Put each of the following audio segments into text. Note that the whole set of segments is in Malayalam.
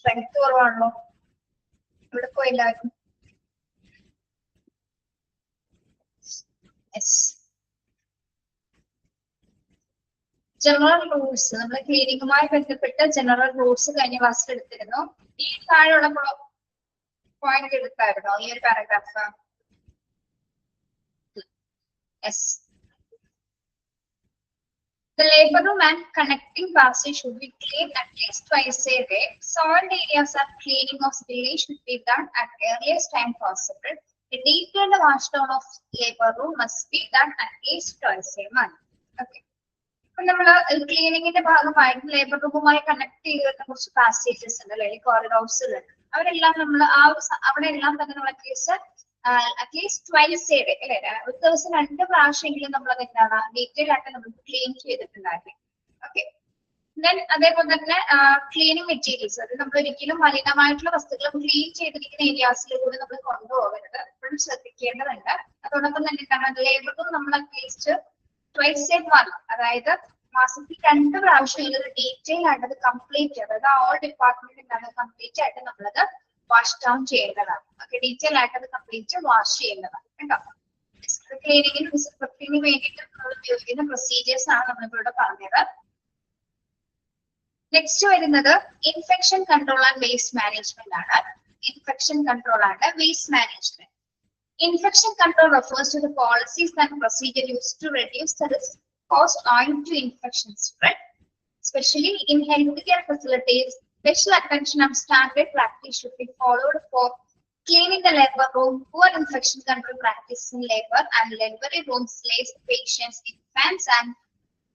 സ്ട്രെങ്ത് കുറവാണല്ലോ. ഇവിടെ പോയില്ലായിരുന്നു. ജനറൽ റൂൾസ്, നമ്മൾ ക്ലീനിങ്ങുമായി ബന്ധപ്പെട്ട ജനറൽ റൂൾസ് കഴിഞ്ഞ ക്ലാസ്സിൽ എടുത്തിരുന്നു. ഈ താഴെയുള്ള പോയിന്റ് എടുത്തായിരുന്നോ ഈ ഒരു paragraph? Yes. The labor room and connecting passage should be cleaned at least twice a day. Soiled areas and cleaning of village should be done at earliest time possible. The detailed washdown of labor room must be done at least twice a month. Okay. നമ്മൾ ക്ലീനിങ്ങിന്റെ ഭാഗമായിട്ട് ലേബർ റൂമുമായി കണക്ട് ചെയ്തിരുന്ന കുറച്ച് പാസേജസ് ഉണ്ട് അല്ലെങ്കിൽ കോറിഡോർസുകളുണ്ട്. അവരെല്ലാം നമ്മൾ അവിടെ എല്ലാം തന്നെ നമ്മൾ അറ്റ്ലീസ്റ്റ് ട്വൈസ് എ ഡേ അല്ലെ, ഒരു ദിവസം 2 പ്രാവശ്യമെങ്കിലും നമ്മളത് എന്താണ് ഡീറ്റെയിൽ ആയിട്ട് നമ്മൾ ക്ലീൻ ചെയ്തിട്ടുണ്ടായിരുന്നു. ഓക്കെ. ദെൻ അതേപോലെ തന്നെ ക്ലീനിങ് മെറ്റീരിയൽസ്, അത് നമ്മൾ ഒരിക്കലും മലിനമായിട്ടുള്ള വസ്തുക്കൾ ക്ലീൻ ചെയ്തിരിക്കുന്ന ഏരിയാസിലൂടെ നമ്മൾ കൊണ്ടുപോകരുത്, എപ്പോഴും ശ്രദ്ധിക്കേണ്ടതുണ്ട്. അതോടൊപ്പം തന്നെ എന്താണ് ലേബർ റൂം നമ്മൾ അറ്റ്ലീസ്റ്റ് ട്വൈസ് എ മന്ത്, അതായത് മാസത്തിൽ 2 പ്രാവശ്യം ഡീറ്റെയിൽ ആയിട്ട് അത് കംപ്ലീറ്റ്, അതായത് ഓൾ ഡിപ്പാർട്ട്മെന്റ് എന്താണ് കംപ്ലീറ്റ് ആയിട്ട് നമ്മളത് വാഷ് ഡൗൺ ചെയ്യേണ്ടതാണ്. ഓക്കെ, ഡീറ്റെയിൽ ആയിട്ട് അത് കംപ്ലീറ്റ് വാഷ് ചെയ്യേണ്ടതാണ് കേട്ടോ. ക്ലീനിങ്ങിന് ഡിസിൻഫെക്റ്റിങ്ങിന് വേണ്ടിയിട്ട് നമ്മൾ ഉപയോഗിക്കുന്ന പ്രൊസീജിയേഴ്സ് ആണ് നമ്മളിവിടെ പറഞ്ഞത്. നെക്സ്റ്റ് വരുന്നത് infection control and waste management ആണ്. Infection control and waste management. Infection control refers to the policies and procedure used to reduce the risk caused owing to infection spread, especially in healthcare facilities. Special attention and standard practice should be followed for cleaning the labor room. Poor infection control practice in labor and laboratory rooms place patients, infants, and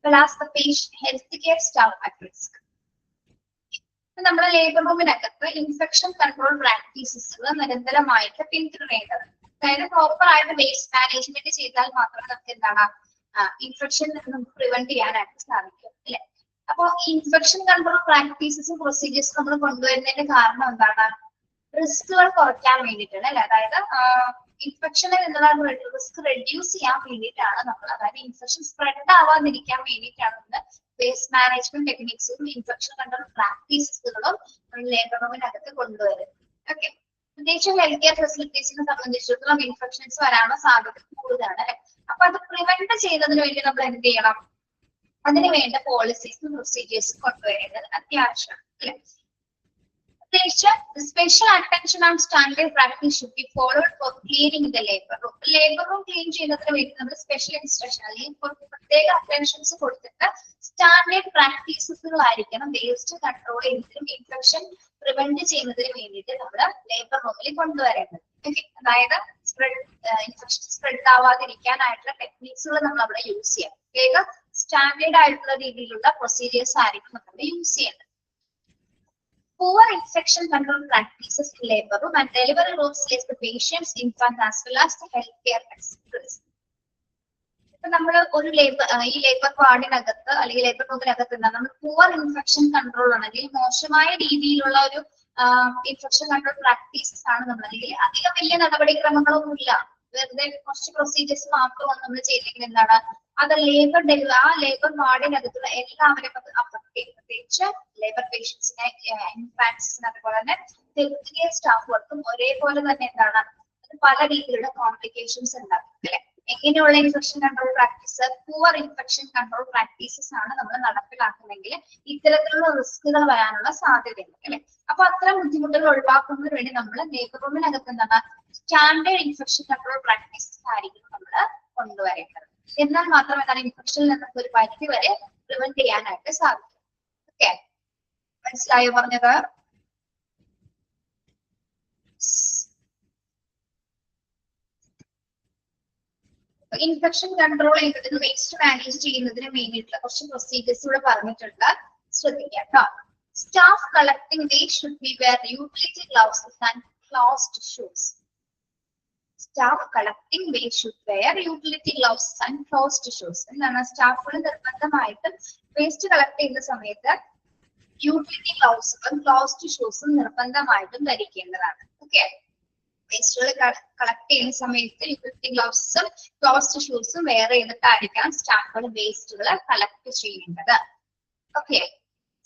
plus the patient healthcare staff at risk. നമ്മുടെ ലേബർ റൂമിനകത്ത് ഇൻഫെക്ഷൻ കൺട്രോൾ പ്രാക്ടീസസുകൾ നിരന്തരമായിട്ട് പിന്തുടരേണ്ടത്. അതായത് പ്രോപ്പർ ആയിട്ട് വേസ്റ്റ് മാനേജ്മെന്റ് ചെയ്താൽ മാത്രമേ നമുക്ക് എന്താണ് ഇൻഫെക്ഷൻ നമുക്ക് പ്രിവെന്റ് ചെയ്യാനായിട്ട് സാധിക്കും അല്ലെ. അപ്പൊ ഇൻഫെക്ഷൻ കൺട്രോൾ പ്രാക്ടീസസും പ്രൊസീജിയേഴ്സും നമ്മൾ കൊണ്ടുവരുന്നതിന്റെ കാരണം എന്താണ്? റിസ്കുകൾ കുറയ്ക്കാൻ വേണ്ടിയിട്ടാണ് അല്ലെ. അതായത് ഇൻഫെക്ഷനിൽ നിന്നുള്ള റിസ്ക് റെഡ്യൂസ് ചെയ്യാൻ വേണ്ടിയിട്ടാണ് നമ്മൾ, അതായത് ഇൻഫെക്ഷൻ സ്പ്രെഡ് ആവാതിരിക്കാൻ വേണ്ടിയിട്ടാണ് വേസ്റ്റ് മാനേജ്മെന്റ് ടെക്നിക്സും ഇൻഫെക്ഷൻ കൺട്രോൾ പ്രാക്ടീസസുകളും ലേബർ റൂമിനകത്ത് കൊണ്ടുവരുന്നത്. ഓക്കെ. പ്രത്യേകിച്ച് ഹെൽത്ത് കെയർ ഫെസിലിറ്റീസിനെ സംബന്ധിച്ചിടത്തോളം ഇൻഫെക്ഷൻസ് വരാനുള്ള സാധ്യത കൂടുതലാണ് അല്ലെ. അപ്പൊ അത് പ്രിവെന്റ് ചെയ്യുന്നതിന് വേണ്ടി നമ്മൾ എന്ത് ചെയ്യണം? അതിന് വേണ്ട പോളിസീസും പ്രൊസീജിയേഴ്സും കൊണ്ടുവരേണ്ടത് അത്യാവശ്യമാണ് അല്ലെ. പ്രത്യേകിച്ച് special attention and standard practice should be followed four cleaning the labour room. Labour room clean ചെയ്യുന്നതിന് വേണ്ടി നമ്മൾ സ്പെഷ്യൽ ഇൻസ്ട്രക്ഷൻ അല്ലെങ്കിൽ പ്രത്യേക അറ്റൻഷൻസ് കൊടുത്തിട്ട് സ്റ്റാൻഡേർഡ് പ്രാക്ടീസസുകളായിരിക്കണം വേസ്റ്റ് കൺട്രോൾ ചെയ്യുന്നതിനും ഇൻഫെക്ഷൻ പ്രിവെന്റ് ചെയ്യുന്നതിന് വേണ്ടിയിട്ട് നമ്മൾ ലേബർ റൂമിൽ കൊണ്ടുവരേണ്ടത്. അതായത് ഇൻഫെക്ഷൻ സ്പ്രെഡ് ആവാതിരിക്കാനായിട്ടുള്ള ടെക്നിക്സുകൾ നമ്മൾ അവിടെ യൂസ് ചെയ്യാം. പ്രത്യേക സ്റ്റാൻഡേർഡ് ആയിട്ടുള്ള രീതിയിലുള്ള പ്രൊസീജിയേഴ്സ് ആയിരിക്കും നമ്മൾ യൂസ് ചെയ്യുന്നത്. Poor infection control practices in labor room and delivery rooms place the patients, infants as well as the healthcare experts. ഇപ്പൊ നമ്മൾ ഒരു ഈ ലേബർ വാർഡിനകത്ത് അല്ലെങ്കിൽ ലേബർ റൂമിനകത്ത് നമ്മൾ പൂവർ ഇൻഫെക്ഷൻ കൺട്രോൾ ആണെങ്കിൽ മോശമായ രീതിയിലുള്ള ഒരു ഇൻഫെക്ഷൻ കൺട്രോൾ പ്രാക്ടീസസ് ആണ് നമ്മൾ, അല്ലെങ്കിൽ അധികം വലിയ നടപടിക്രമങ്ങളൊന്നും ഇല്ല, വെറുതെ കുറച്ച് പ്രൊസീജിയേഴ്സ് മാത്രമാണ് നമ്മൾ ചെയ്തെങ്കിൽ എന്താണ് അത് ആ ലേബർ വാർഡിനകത്തുള്ള എല്ലാവരെയും അഫക്ട് ചെയ്യും. പ്രത്യേകിച്ച് ലേബർ പേഷ്യൻസിനെ, ഇൻഫാൻസിനെ, അതുപോലെ തന്നെ ഹെൽത്ത് കെയർ സ്റ്റാഫുകൾക്കും ഒരേപോലെ തന്നെ എന്താണ് പല രീതിയിലുള്ള കോംപ്ലിക്കേഷൻസ് ഉണ്ടാക്കും അല്ലെ. എങ്ങനെയുള്ള infection control practice, poor infection control practices ആണ് നമ്മൾ നടപ്പിലാക്കുന്നെങ്കിൽ ഇത്തരത്തിലുള്ള റിസ്കുകൾ വരാനുള്ള സാധ്യതയുണ്ട് അല്ലെ. അപ്പൊ അത്തരം ബുദ്ധിമുട്ടുകൾ ഒഴിവാക്കുന്നതിന് വേണ്ടി നമ്മൾ ലേബർ റൂമിനകത്ത് എന്താണ് സ്റ്റാൻഡേർഡ് ഇൻഫെക്ഷൻ കൺട്രോൾ പ്രാക്ടീസസ് ആയിരിക്കും നമ്മൾ കൊണ്ടുവരേണ്ടത്. എന്നാൽ മാത്രം എന്താണ് ഇൻഫെക്ഷനിൽ നമുക്ക് ഒരു പരിധി വരെ പ്രിവെന്റ് ചെയ്യാനായിട്ട് സാധിക്കും. ഓക്കെ, മനസ്സിലായോ പറഞ്ഞത്? ഇൻഫെക്ഷൻ കൺട്രോൾ ചെയ്യുന്നതിന് വേസ്റ്റ് മാനേജ് ചെയ്യുന്നതിന് വേണ്ടിയിട്ടുള്ള കുറച്ച് പ്രൊസീജിയേഴ്സ് ഇവിടെ പറഞ്ഞിട്ടുണ്ട്, ശ്രദ്ധിക്കാം കേട്ടോ. Staff collecting waste should be wear utility gloves and closed shoes. Staff collecting waste should wear utility gloves and closed shoes. എന്താണ് സ്റ്റാഫുകൾ നിർബന്ധമായിട്ടും വേസ്റ്റ് കളക്ട് ചെയ്യുന്ന സമയത്ത് യൂട്ടിലിറ്റി ഗ്ലൗസും ക്ലോസ്ഡ് ഷൂസും നിർബന്ധമായിട്ടും ധരിക്കേണ്ടതാണ്. ഓക്കെ, വേസ്റ്റുകൾ കളക്ട് ചെയ്യുന്ന സമയത്ത് യൂട്ടിലിറ്റി ഗ്ലൗസും ക്ലോസ്ഡ് ഷൂസും വെയർ ചെയ്തിട്ടായിരിക്കണം സ്റ്റാഫുകൾ വേസ്റ്റുകൾ കളക്ട് ചെയ്യേണ്ടത്. ഓക്കെ,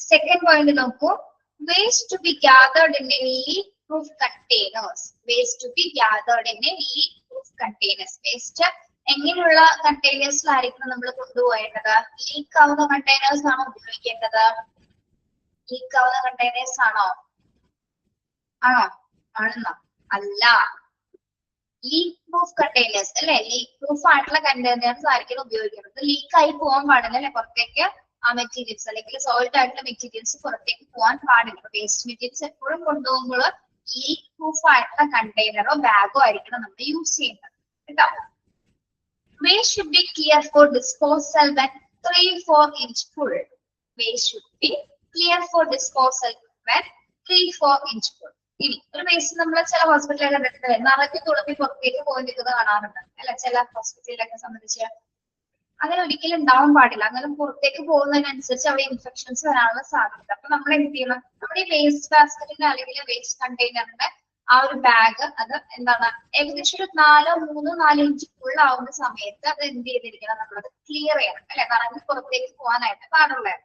സെക്കൻഡ് പോയിന്റ് നോക്കൂ. Waste to be gathered in a leak-proof containers. Waste to be gathered in a leak-proof containers. Waste എങ്ങനെയുള്ള കണ്ടെയ്നേഴ്സിലായിരിക്കണം നമ്മൾ കൊണ്ടുപോയേണ്ടത്? ലീക്ക് ആവുന്ന കണ്ടെയ്നേഴ്സ് ആണോ ഉപയോഗിക്കേണ്ടത്? ലീക്ക് ആവുന്ന കണ്ടെയ്നേഴ്സ് ആണോ? ആണെന്നോ? അല്ല. ലീക്ക് പ്രൂഫ് കണ്ടെയ്നേഴ്സ് അല്ലെ? ലീക്ക് പ്രൂഫ് ആയിട്ടുള്ള കണ്ടെയ്നേഴ്സ് ആയിരിക്കണം ഉപയോഗിക്കുന്നത്. ലീക്ക് ആയി പോകാൻ പാടില്ല അല്ലെ പുറത്തേക്ക്. ആ മെറ്റീരിയൽസ് അല്ലെങ്കിൽ സോൾട്ട് ആയിട്ടുള്ള മെറ്റീരിയൽസ് പുറത്തേക്ക് പോകാൻ പാടില്ല. വേസ്റ്റ് മെറ്റീരിയൽസ് എപ്പോഴും കൊണ്ടുപോകുമ്പോൾ ലീക്ക് പ്രൂഫ് ആയിട്ടുള്ള കണ്ടെയ്നറോ ബാഗോ ആയിരിക്കണം നമ്മൾ യൂസ് ചെയ്യുന്നത് കേട്ടോ. Waste should be clear for disposal when 3-4 inch full. Waste should be clear for disposal when 3-4 inch full. ഇനി ഒരു വേസ്റ്റ് നമ്മൾ ചില ഹോസ്പിറ്റലുകളിൽ നിറഞ്ഞു തുളപ്പി പുറത്തേക്ക് പോയി നിൽക്കുന്നത് കാണാറുണ്ട് അല്ല? ചില ഹോസ്പിറ്റലിലൊക്കെ സംബന്ധിച്ച് അങ്ങനെ ഒരിക്കലും ഉണ്ടാവാൻ പാടില്ല. അങ്ങനെ പുറത്തേക്ക് പോകുന്നതിനനുസരിച്ച് അവിടെ ഇൻഫെക്ഷൻസ് വരാനുള്ള സാധ്യത. അപ്പൊ നമ്മൾ എന്ത് ചെയ്യണം? നമ്മുടെ ഈ വേസ്റ്റ് ബാസ്കറ്റിന്റെ അല്ലെങ്കിൽ വേസ്റ്റ് കണ്ടെയ്നറിന്റെ ആ ഒരു ബാഗ് അത് എന്താണ് ഏകദേശം ഒരു 4 ഇഞ്ച് ഫുൾ ആവുന്ന സമയത്ത് അത് എന്ത് ചെയ്തിരിക്കണം? നമ്മളത് ക്ലിയർ ചെയ്യണം അല്ലെ? നിറഞ്ഞ് പുറത്തേക്ക് പോകാനായിട്ട് പാടുള്ളത്.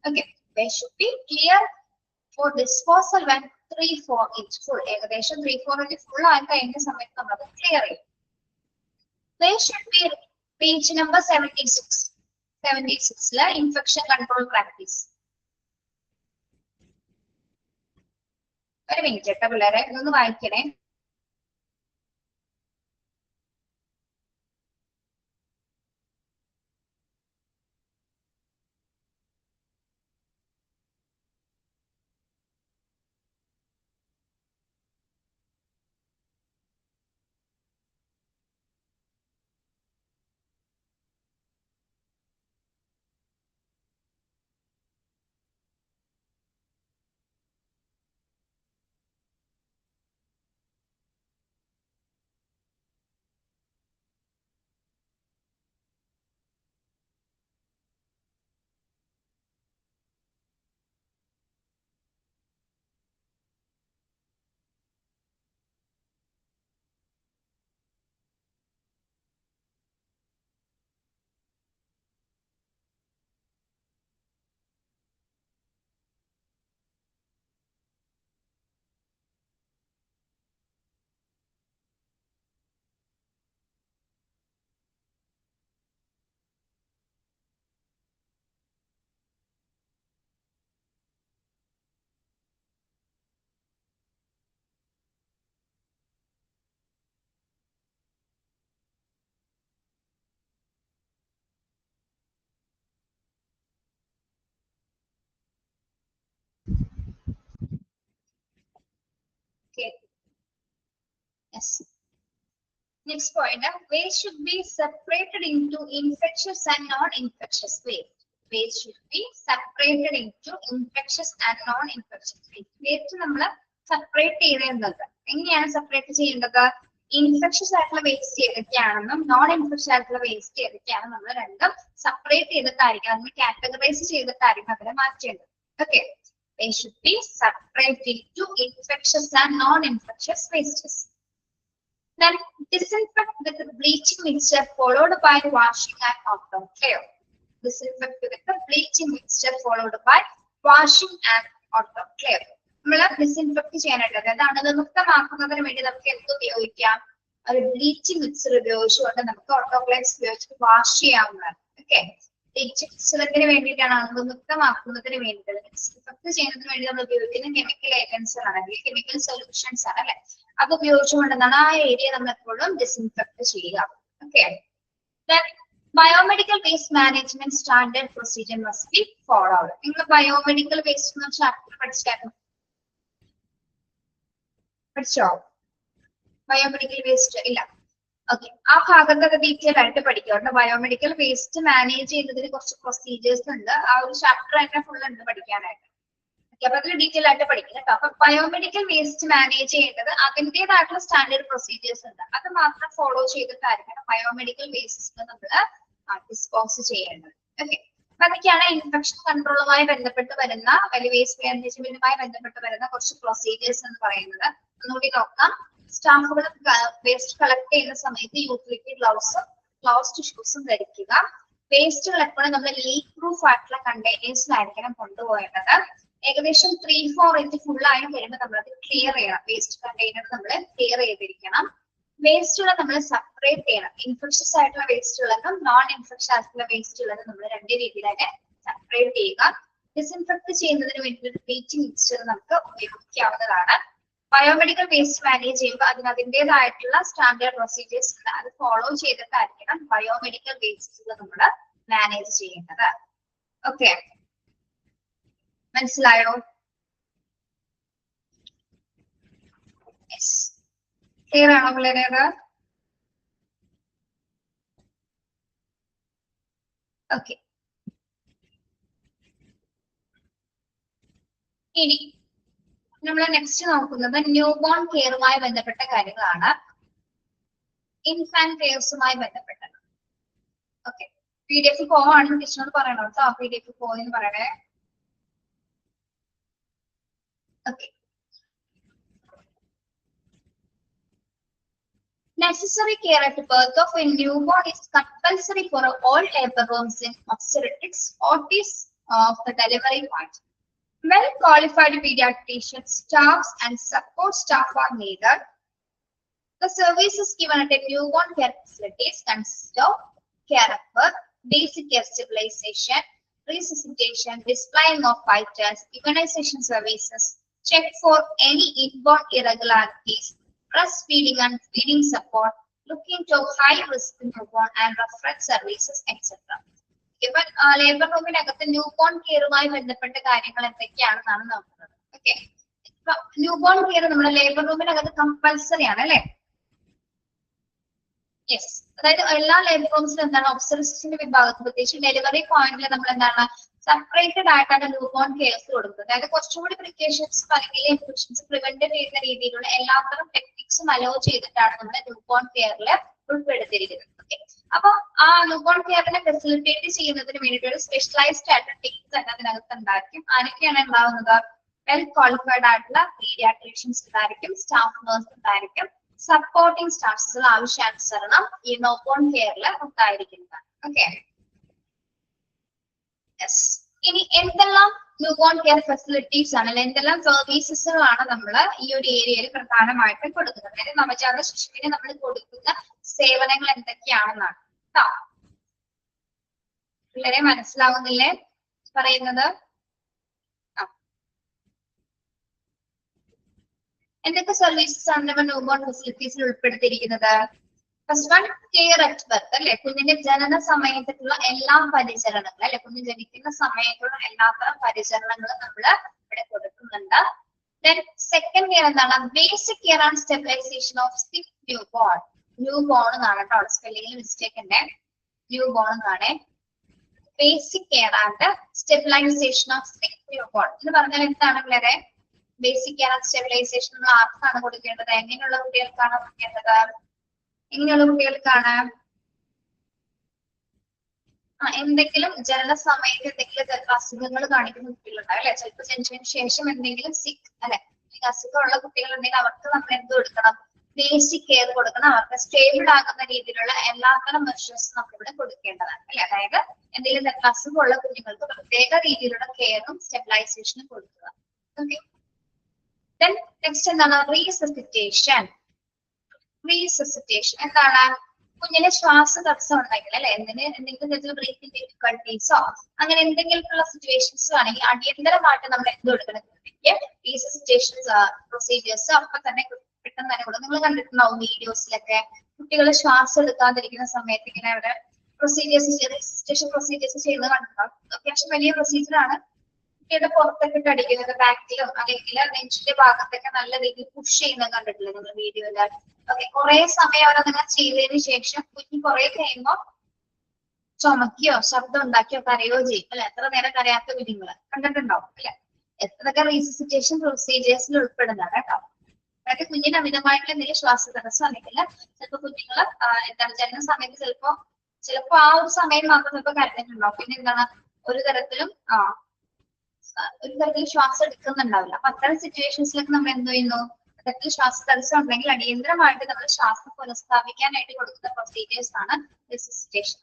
Okay, should be clear for disposal when 3-4 inch full. ഏകദേശം 3-4 inch full ആയി കഴിഞ്ഞ സമയത്ത് നമ്മളത് ക്ലിയർ ചെയ്യും. should be page number 76. 76 infection control practice. ഒരു മിനിറ്റ് കേട്ടോ പിള്ളേരെ, ഇതൊന്ന് വായിക്കണേ. Okay. Yes. Next point, waste should be separated into infectious and non-infectious waste. Waste should be separated into infectious and non-infectious waste. Waste നമ്മൾ സെപ്പറേറ്റ് ചെയ്യേണ്ടത് എങ്ങനെയാണ് സെപ്പറേറ്റ് ചെയ്യേണ്ടത്? ഇൻഫെക്ഷ്യസ് ആയിട്ടുള്ള വേസ്റ്റ് ഏതൊക്കെയാണെന്നും നോൺ ഇൻഫെക്ഷ്യസ് ആയിട്ടുള്ള വേസ്റ്റ് ഏതൊക്കെയാണെന്നും നമ്മൾ രണ്ടും സെപ്പറേറ്റ് ചെയ്തിട്ടായിരിക്കും, നമ്മൾ കാറ്റഗറൈസ് ചെയ്തിട്ടായിരിക്കും അതിനെ മാറ്റേണ്ടത്. Okay, they should be separated into infectious and non-infectious wastes. Then disinfect with bleaching mixture followed by washing and autoclave. Disinfect with the bleaching mixture followed by washing and autoclave. നമ്മൾ ഡിസിൻഫെക്ട് ചെയ്യാനായിട്ട് അതാണ് വിമുക്തമാക്കുന്നതിന് വേണ്ടി നമുക്ക് എന്ത് ഉപയോഗിക്കാം? ഒരു ബ്ലീച്ചിങ് മിക്സർ ഉപയോഗിച്ചുകൊണ്ട് നമുക്ക് ഓട്ടോക്ലേവ്സ് ഉപയോഗിച്ചിട്ട് വാഷ് ചെയ്യാവുന്നതാണ്. ഓക്കെ, ബ്ലീച്ചിങ് മിക്സറിന് വേണ്ടിയിട്ടാണ് വിമുക്തമാക്കുന്നതിന് വേണ്ടിയിട്ട് ഡിസിൻഫെക്ട് ചെയ്യുന്നതിന് വേണ്ടി നമ്മൾ ഉപയോഗിക്കുന്ന കെമിക്കൽ ഏജൻസ് ആണ് അല്ലെങ്കിൽ കെമിക്കൽ സൊല്യൂഷൻസ് ആണ് അല്ലെ? അത് ഉപയോഗിച്ചുകൊണ്ടാണ് ആ ഏരിയ നമ്മൾ എപ്പോഴും ഡിസിൻഫെക്ട് ചെയ്യുക. Okay, biomedical waste management standard procedure must be followed. നിങ്ങൾ ബയോമെഡിക്കൽ വേസ്റ്റ് ചാപ്റ്റർ പഠിച്ചോ? ബയോമെഡിക്കൽ വേസ്റ്റ് ഇല്ല. ഓക്കെ, ആ ഭാഗത്തൊക്കെ ഡീറ്റെയിൽ ആയിട്ട് പഠിക്കുക. ബയോമെഡിക്കൽ വേസ്റ്റ് മാനേജ് ചെയ്യുന്നതിന് കുറച്ച് പ്രൊസീജിയേഴ്സ് ഉണ്ട്, ആ ഒരു ചാപ്റ്റർ തന്നെ ഫുൾ ഉണ്ട് പഠിക്കാനായിട്ട്. അപ്പൊ അതിൽ ഡീറ്റെയിൽ ആയിട്ട് പഠിക്കും കേട്ടോ. അപ്പൊ ബയോമെഡിക്കൽ വേസ്റ്റ് മാനേജ് ചെയ്യേണ്ടത് അതിൻ്റെതായിട്ടുള്ള സ്റ്റാൻഡേർഡ് പ്രൊസീജിയേഴ്സ് ഉണ്ട്, അത് മാത്രം ഫോളോ ചെയ്തിട്ടായിരിക്കണം ബയോമെഡിക്കൽ വേസ്റ്റ് നമ്മൾ ഡിസ്പോസ് ചെയ്യേണ്ടത്. ഓക്കെ, അപ്പൊ അതൊക്കെയാണ് ഇൻഫെക്ഷൻ കൺട്രോളുമായി ബന്ധപ്പെട്ട് വരുന്ന വേസ്റ്റ് മാനേജ്മെന്റുമായി ബന്ധപ്പെട്ട് വരുന്ന കുറച്ച് പ്രൊസീജിയേഴ്സ് എന്ന് പറയുന്നത്. ഒന്നുകൂടി നോക്കാം. സ്റ്റാഫുകൾ വേസ്റ്റ് കളക്ട് ചെയ്യുന്ന സമയത്ത് യൂട്ടിലിറ്റി ഗ്ലൗസും ക്ലോസ്ഡ് ഷൂസും ധരിക്കുക. വേസ്റ്റുകൾ എപ്പോഴും നമ്മൾ ലീക്ക് പ്രൂഫ് ആയിട്ടുള്ള കണ്ടെയ്നേഴ്സിലായിരിക്കണം കൊണ്ടുപോകേണ്ടത്. ഏകദേശം 3-4 ഇഞ്ച് ഫുൾ ആയി വരുമ്പോൾ നമ്മളത് ക്ലിയർ ചെയ്യണം. വേസ്റ്റ് കണ്ടെയ്നർ നമ്മൾ ക്ലിയർ ചെയ്തിരിക്കണം. വേസ്റ്റുകൾ നമ്മൾ സെപ്പറേറ്റ് ചെയ്യണം. ഇൻഫെക്ഷസ് ആയിട്ടുള്ള വേസ്റ്റുകളെന്നും നോൺ ഇൻഫെക്ഷൻ ആയിട്ടുള്ള വേസ്റ്റുകളെന്നും നമ്മൾ രണ്ട് രീതിയിലായിട്ട് സെപ്പറേറ്റ് ചെയ്യുക. ഡിസിൻഫെക്ട് ചെയ്യുന്നതിന് വേണ്ടി ബ്ലീച്ചിങ് മിക്സ്ചർ നമുക്ക് ഉപയോഗിക്കാവുന്നതാണ്. ബയോമെഡിക്കൽ വേസ്റ്റ് മാനേജ് ചെയ്യുമ്പോൾ അതിന് അതിൻ്റെതായിട്ടുള്ള സ്റ്റാൻഡേർഡ് പ്രൊസീജിയേഴ്സ് അത് ഫോളോ ചെയ്തിട്ടായിരിക്കണം ബയോമെഡിക്കൽ വേസ്റ്റുകൾ നമ്മൾ മാനേജ് ചെയ്യേണ്ടത്. ഓക്കെ, മനസ്സിലായോ? ക്ലിയർ ആണോ പിള്ളേരെ? ഓക്കെ, ഇനി നമ്മൾ നെക്സ്റ്റ് നോക്കുന്നത് ന്യൂ ബോൺ കെയറുമായി ബന്ധപ്പെട്ട കാര്യങ്ങളാണ്. ഇൻഫാന്റ് കെയർസുമായി ബന്ധപ്പെട്ടത്. ഓക്കെ, PDF പോവാണ് ടീച്ചറോട് പറയണം കേട്ടോ. PDF പോയെന്ന് പറയണേ. Okay, necessary care at birth of a newborn is compulsory for all labor rooms in obstetrics, OTs of the delivery part. Well-qualified pediatricians, staffs, and support staff are needed. The services given at a newborn care facilities consist of care of birth, basic care stabilization, resuscitation, displaying of vitals, immunization services, check for any inborn irregularities, breastfeeding and feeding support, looking to high-risk newborn and reference services, etc. ഇവൻ ലേബർ റൂമിനകത്ത് ന്യൂ ബോൺ കെയറുമായി ബന്ധപ്പെട്ട കാര്യങ്ങൾ എന്തൊക്കെയാണെന്നാണ് നോക്കുന്നത്. ഓക്കെ, ന്യൂ ബോൺ കെയർ നമ്മുടെ ലേബർ റൂമിനകത്ത് കമ്പൽസറി ആണ് അല്ലെ? യെസ്, അതായത് എല്ലാ ലേബർ റൂംസിലും എന്താണ് ഒബ്സ്റ്ററിക്സിന്റെ വിഭാഗത്തിൽ പ്രത്യേകിച്ച് ഡെലിവറി പോയിന്റിൽ നമ്മൾ എന്താണ് സെപ്പറേറ്റഡ് ആയിട്ടാണ് ന്യൂ ബോൺ കെയർസ് കൊടുക്കുന്നത്. അതായത് കുറച്ചുകൂടി പ്രിക്കോഷൻസ് അല്ലെങ്കിൽ ഇൻഫെക്ഷൻസ് പ്രിവെന്റ് ചെയ്യുന്ന രീതിയിലുള്ള എല്ലാത്തരം ടെക്നിക്സും അലോ ചെയ്തിട്ടാണ് നമ്മൾ ന്യൂ ബോൺ കെയറിൽ ഉൾപ്പെടുത്തിയിരിക്കുന്നത്. അപ്പൊ ആ ന്യൂ ബോൺ കെയറിനെ ഫെസിലിറ്റേറ്റ് ചെയ്യുന്നതിന് വേണ്ടിയിട്ട് ഒരു സ്പെഷ്യലൈസ്ഡ് ആയിട്ടുള്ള ടീം തന്നെ അതിനകത്ത് ഉണ്ടായിരിക്കും. ആരൊക്കെയാണ് ഉണ്ടാവുന്നത്? വെൽ ക്വാളിഫൈഡ് ആയിട്ടുള്ള പീഡിയാട്രീഷ്യൻസ് ഉണ്ടായിരിക്കും, സ്റ്റാഫ് നഴ്സ് ഉണ്ടായിരിക്കും, സപ്പോർട്ടിംഗ് സ്റ്റാഫ്സുകൾ ആവശ്യാനുസരണം ഈ ന്യൂ ബോൺ കെയറിൽ ഉണ്ടായിരിക്കുന്നതാണ്. ഓക്കെ, ഇനി എന്തെല്ലാം ന്യൂ ബോൺ കെയർ ഫെസിലിറ്റീസ് ആണ്, എന്തെല്ലാം സർവീസസുകളാണ് നമ്മൾ ഈ ഒരു ഏരിയയിൽ പ്രധാനമായിട്ട് കൊടുക്കുന്നത്? അതായത് നവജാത ശിശുവിന് നമ്മൾ കൊടുക്കുന്ന സേവനങ്ങൾ എന്തൊക്കെയാണെന്നാണ് കേട്ടോ. പിള്ളേരെ മനസ്സിലാവുന്നില്ലേ പറയുന്നത്? എന്തൊക്കെ സർവീസസ് ആണ് നമ്മൾ ന്യൂ ബോൺ ഫെസിലിറ്റീസിൽ ഉൾപ്പെടുത്തിയിരിക്കുന്നത്? First one, care at birth അല്ലെ, കുഞ്ഞിന്റെ ജനന സമയത്തുള്ള എല്ലാ പരിചരണങ്ങളും അല്ലെ, കുഞ്ഞ് ജനിക്കുന്ന സമയത്തുള്ള എല്ലാത്തരം പരിചരണങ്ങളും നമ്മൾ ഇവിടെ കൊടുക്കുന്നുണ്ട്. ദെൻ സെക്കൻഡ് കെയർ എന്താണ്? Basic care and stabilization of sick newborn. Newborn എന്നാണ് കേട്ടോ, സ്പെല്ലിംഗിൽ മിസ്റ്റേക്ക് ഉണ്ട്, ന്യൂ ബോൺ എന്നാണ്. Basic care and stabilization of sick newborn എന്ന് പറഞ്ഞാൽ എന്താണ് പിള്ളേരെ? ബേസിക് കെയർ ആൻഡ് സ്റ്റെബിലൈസേഷൻ നമ്മൾ ആർക്കാണ് കൊടുക്കേണ്ടത്? എങ്ങനെയുള്ള കുട്ടികൾക്കാണ് കൊടുക്കേണ്ടത്? എങ്ങനെയുള്ള കുട്ടികൾക്കാണ്? എന്തെങ്കിലും ജനന സമയത്ത് എന്തെങ്കിലും അസുഖങ്ങൾ കാണിക്കുന്ന കുട്ടികളുണ്ടാവും അല്ലെ, ചിലപ്പോൾ ജനിച്ചതിന് ശേഷം എന്തെങ്കിലും സിക്ക് അല്ലെ അസുഖമുള്ള കുട്ടികളുണ്ടെങ്കിൽ അവർക്ക് നമ്മൾ എന്ത് കൊടുക്കണം? ബേസിക് കെയർ കൊടുക്കണം. അവർക്ക് സ്റ്റേബിൾ ആകുന്ന രീതിയിലുള്ള എല്ലാത്തരം മെഷേഴ്സ് നമ്മളിവിടെ കൊടുക്കേണ്ടതാണ് അല്ലെ. അതായത് എന്തെങ്കിലും അസുഖമുള്ള കുഞ്ഞുങ്ങൾക്ക് പ്രത്യേക രീതിയിലുള്ള കെയറും സ്റ്റെബിലൈസേഷനും കൊടുക്കുക. ഓക്കെ, ദെൻ നെക്സ്റ്റ് എന്താണ്? റീസസിറ്റേഷൻ. റീസസിറ്റേഷൻ എന്താണ്? കുഞ്ഞിന് ശ്വാസ തടസ്സം ഉണ്ടെങ്കിൽ അല്ലെ, എന്തെങ്കിലും തരത്തിലുള്ള ബ്രീത്തിങ് ഡിഫിക്കൽട്ടീസോ അങ്ങനെ എന്തെങ്കിലും സിറ്റുവേഷൻസ് ആണെങ്കിൽ അടിയന്തരമായിട്ട് നമ്മൾ എന്ത് കൊടുക്കണം? റീസസിറ്റേഷൻ പ്രൊസീജിയേഴ്സ് അപ്പൊ തന്നെ പെട്ടെന്ന് തന്നെ കൊടുക്കും. നിങ്ങൾ കണ്ടിട്ടുണ്ടാവും വീഡിയോസിലൊക്കെ കുട്ടികൾ ശ്വാസം എടുക്കാതിരിക്കുന്ന സമയത്ത് ഇങ്ങനെ അവര് റീസസിറ്റേഷൻ പ്രൊസീജിയേഴ്സ് ചെയ്യുന്നത് കണ്ടിട്ടുണ്ടാവും. അത്യാവശ്യം വലിയ പ്രൊസീജിയർ ആണ്. കുട്ടിയുടെ പുറത്തൊക്കെ ഇട്ട് അടിക്കുന്നത്, ബാക്കിലോ അല്ലെങ്കിൽ നെഞ്ചിന്റെ ഭാഗത്തൊക്കെ നല്ല രീതിയിൽ പുഷ് ചെയ്യുന്നത് കണ്ടിട്ടില്ലേ നിങ്ങൾ വീഡിയോയില്? ഓക്കെ, കുറെ സമയം അവരങ്ങനെ ചെയ്തതിനു ശേഷം കുഞ്ഞ് കുറെ കഴിയുമ്പോ ചുമക്കുകയോ ശബ്ദം ഉണ്ടാക്കിയോ കരയോ ചെയ്യും അല്ലെ. എത്ര നേരം കരയാത്ത കുഞ്ഞുങ്ങള് കണ്ടിട്ടുണ്ടാവും അല്ലെ. എത്രയൊക്കെ റീസസിറ്റേഷൻ പ്രൊസീജിയേഴ്സിൽ ഉൾപ്പെടുന്നതാണ് കേട്ടോ. അതായത് കുഞ്ഞിന് അമിതമായിട്ടുള്ള എന്തെങ്കിലും ശ്വാസതടസ്സം അല്ലെങ്കിൽ ചിലപ്പോൾ കുഞ്ഞുങ്ങള് എന്താണ് ജനന സമയത്ത് ചിലപ്പോ ആ ഒരു സമയം മാത്രം ചിലപ്പോൾ കരഞ്ഞിട്ടുണ്ടാവും. പിന്നെ എന്താണ് ഒരു തരത്തിലും ശ്വാസം എടുക്കുന്നുണ്ടാവില്ല. അപ്പൊ അത്തരം സിറ്റുവേഷൻസിലൊക്കെ നമ്മൾ എന്ത് ചെയ്യുന്നു? അത്തരത്തിൽ ശ്വാസതടസ്സം ഉണ്ടെങ്കിൽ അടിയന്തരമായിട്ട് നമ്മൾ ശ്വാസം പുനഃസ്ഥാപിക്കാനായിട്ട് കൊടുക്കുന്ന പ്രൊസീജിയേഴ്സ് ആണ് resuscitation.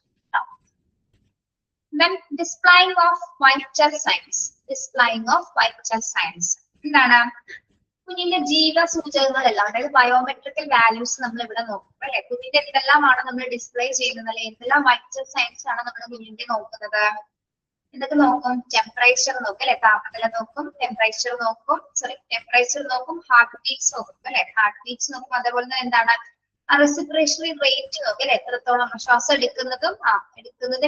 Then displaying of vital signs. Displaying of vital signs. എന്താണ് കുഞ്ഞിന്റെ ജീവസൂചകങ്ങളെല്ലാം, അതായത് ബയോമെട്രിക്കൽ വാല്യൂസ് നമ്മൾ ഇവിടെ നോക്കും അല്ലെ. കുഞ്ഞിന്റെ എന്തെല്ലാമാണ് നമ്മൾ ഡിസ്പ്ലേ ചെയ്യുന്നത്, അല്ലെ എന്തെല്ലാം വൈറ്റൽ സൈൻസ് ആണ് നമ്മൾ കുഞ്ഞിന്റെ നോക്കുന്നത്. എന്തൊക്കെ നോക്കും? ടെമ്പറേച്ചർ നോക്കും അല്ലെ, താപനില നോക്കും, ടെമ്പറേച്ചർ നോക്കും, ഹാർട്ട് ബീറ്റ്സ് നോക്കും അല്ലെ, ഹാർട്ട് ബീറ്റ്സ് നോക്കും. അതേപോലെ തന്നെ എന്താണ് റെസ്പിറേഷണറി റേറ്റ് നോക്കും അല്ലെ, എത്രത്തോളം ശ്വാസം എടുക്കുന്നതും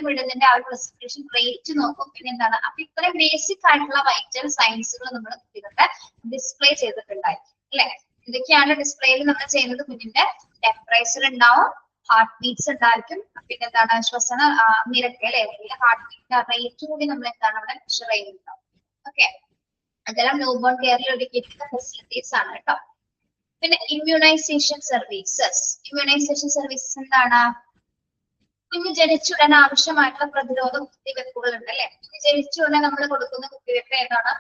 വിടുന്നതിന്റെ ആ ഒരു റെസ്പിറേഷൻ റേറ്റ് നോക്കും. പിന്നെ എന്താണ്, അപ്പൊ ഇത്രയും ബേസിക് ആയിട്ടുള്ള വൈറ്റൽ സയൻസുകൾ നമ്മൾ കുട്ടികളുടെ ഡിസ്പ്ലേ ചെയ്തിട്ടുണ്ടായി അല്ലെ. ഇതൊക്കെയാണ് ഡിസ്പ്ലേയിൽ നമ്മൾ ചെയ്യുന്നത്. കുഞ്ഞിന്റെ ടെമ്പറേച്ചർ ഉണ്ടാവും, ഹാർട്ട് ബീറ്റ്സ് ഉണ്ടായിരിക്കും, പിന്നെ എന്താണ് ശ്വസന നിരക്ക് അല്ലെ, ഹാർട്ട് ബീറ്റ് റേറ്റ് കൂടി നമ്മൾ എന്താണ് അവിടെ മെഷർ ചെയ്യുന്നുണ്ടാവും. ഓക്കെ, അതെല്ലാം ന്യൂബോൺ കെയറിൽ ഒരുക്കിയിട്ടുള്ള ഫെസിലിറ്റീസ് ആണ് കേട്ടോ. പിന്നെ ഇമ്മ്യൂണൈസേഷൻ സർവീസസ്. ഇമ്മ്യൂണൈസേഷൻ സർവീസസ് എന്താണ്? കുഞ്ഞ് ജനിച്ചുടനെ ആവശ്യമായിട്ടുള്ള പ്രതിരോധ കുത്തിവെപ്പുകൾ ഉണ്ട് അല്ലെ. കുഞ്ഞ് ജനിച്ചുടനെ നമ്മൾ കൊടുക്കുന്ന കുത്തിവെപ്പ് ഏതാണ്?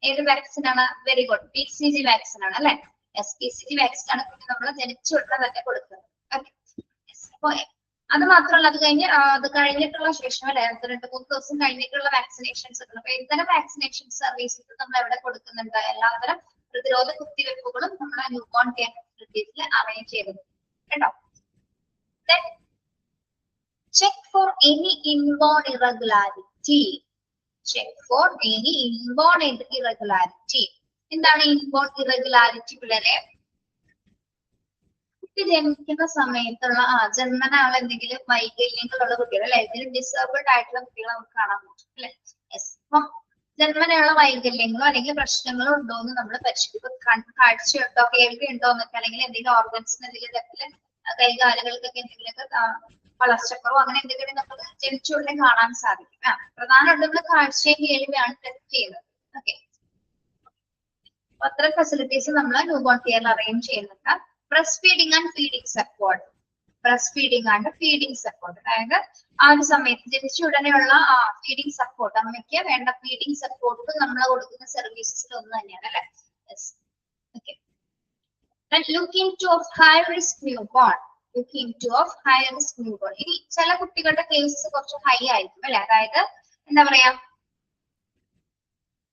ഏത് വാക്സിൻ ആണ്? വെരി ഗുഡ്, BCG വാക്സിൻ ആണ് അല്ലെ. BCG വാക്സിൻ ആണ് കുഞ്ഞ് നമ്മൾ ജനിച്ചുടനെ തന്നെ കൊടുക്കുന്നത്. അപ്പൊ അത് മാത്രമല്ല, അത് കഴിഞ്ഞിട്ടുള്ള ശേഷം അല്ലെ, 2-3 ദിവസം കഴിഞ്ഞിട്ടുള്ള വാക്സിനേഷൻസ് ഉണ്ട്. അപ്പൊ ഇത്തരം വാക്സിനേഷൻ സർവീസസ് നമ്മൾ എവിടെ കൊടുക്കുന്നുണ്ട്? എല്ലാത്തരം പ്രതിരോധ കുത്തിവെപ്പുകളും നമ്മുടെ ന്യൂബോൺ കെയർ ഫെസിലിറ്റീസിൽ അറേഞ്ച് ചെയ്തിട്ടുണ്ട് കേട്ടോ. Check for any inborn irregularity. Check for any inborn irregularity. എന്താണ് ഇൻബോൺ ഇറഗുലാരിറ്റി? പിള്ളേരെ കുട്ടി ജനിക്കുന്ന സമയത്തുള്ള ജന്മനാളെ എന്തെങ്കിലും വൈകല്യങ്ങളുള്ള കുട്ടികൾ അല്ലെ, എന്തെങ്കിലും ഡിസേബിൾഡ് ആയിട്ടുള്ള കുട്ടികളെ നമുക്ക് കാണാൻ പറ്റും അല്ലെ. അപ്പം ജന്മനയുള്ള വൈകല്യങ്ങളോ അല്ലെങ്കിൽ പ്രശ്നങ്ങളോ ഉണ്ടോ എന്ന് നമ്മൾ പരിശോധിക്കും. കാഴ്ചയുണ്ടോ, കേൾവി ഉണ്ടോ എന്നൊക്കെ, അല്ലെങ്കിൽ എന്തെങ്കിലും ഓർഗൻസിന് എന്തെങ്കിലും തരത്തില് കൈകാലുകൾക്കൊക്കെ എന്തെങ്കിലുമൊക്കെ വളർച്ചക്കുറവോ അങ്ങനെ എന്തെങ്കിലും നമുക്ക് ജനിച്ചുടനെ കാണാൻ സാധിക്കും. പ്രധാനമായിട്ട് നമ്മൾ കാഴ്ചയും കേൾവിയാണ് ടെസ്റ്റ് ചെയ്യുന്നത്. ഓക്കെ, അത്തരം ഫെസിലിറ്റീസ് നമ്മൾ ന്യൂബോൺ കെയറിൽ അറേഞ്ച് ചെയ്യുന്നുണ്ട്. Breast feeding and feeding support. Breast feeding and feeding support, അതായത് ആ ഒരു സമയത്ത് ജനിച്ച ഉടനെയുള്ള ഫീഡിംഗ് സപ്പോർട്ട്, അമ്മയ്ക്ക് വേണ്ട ഫീഡിംഗ് സപ്പോർട്ട് നമ്മൾ കൊടുക്കുന്ന സർവീസസിൽ ഒന്ന് തന്നെയാണ് അല്ലെ. Okay, look into of high risk newborn. Look into of high risk newborn. ഇനി ചില കുട്ടികളുടെ കേസ് കുറച്ച് ഹൈ ആയിരിക്കും അല്ലെ, അതായത് എന്താ പറയാ,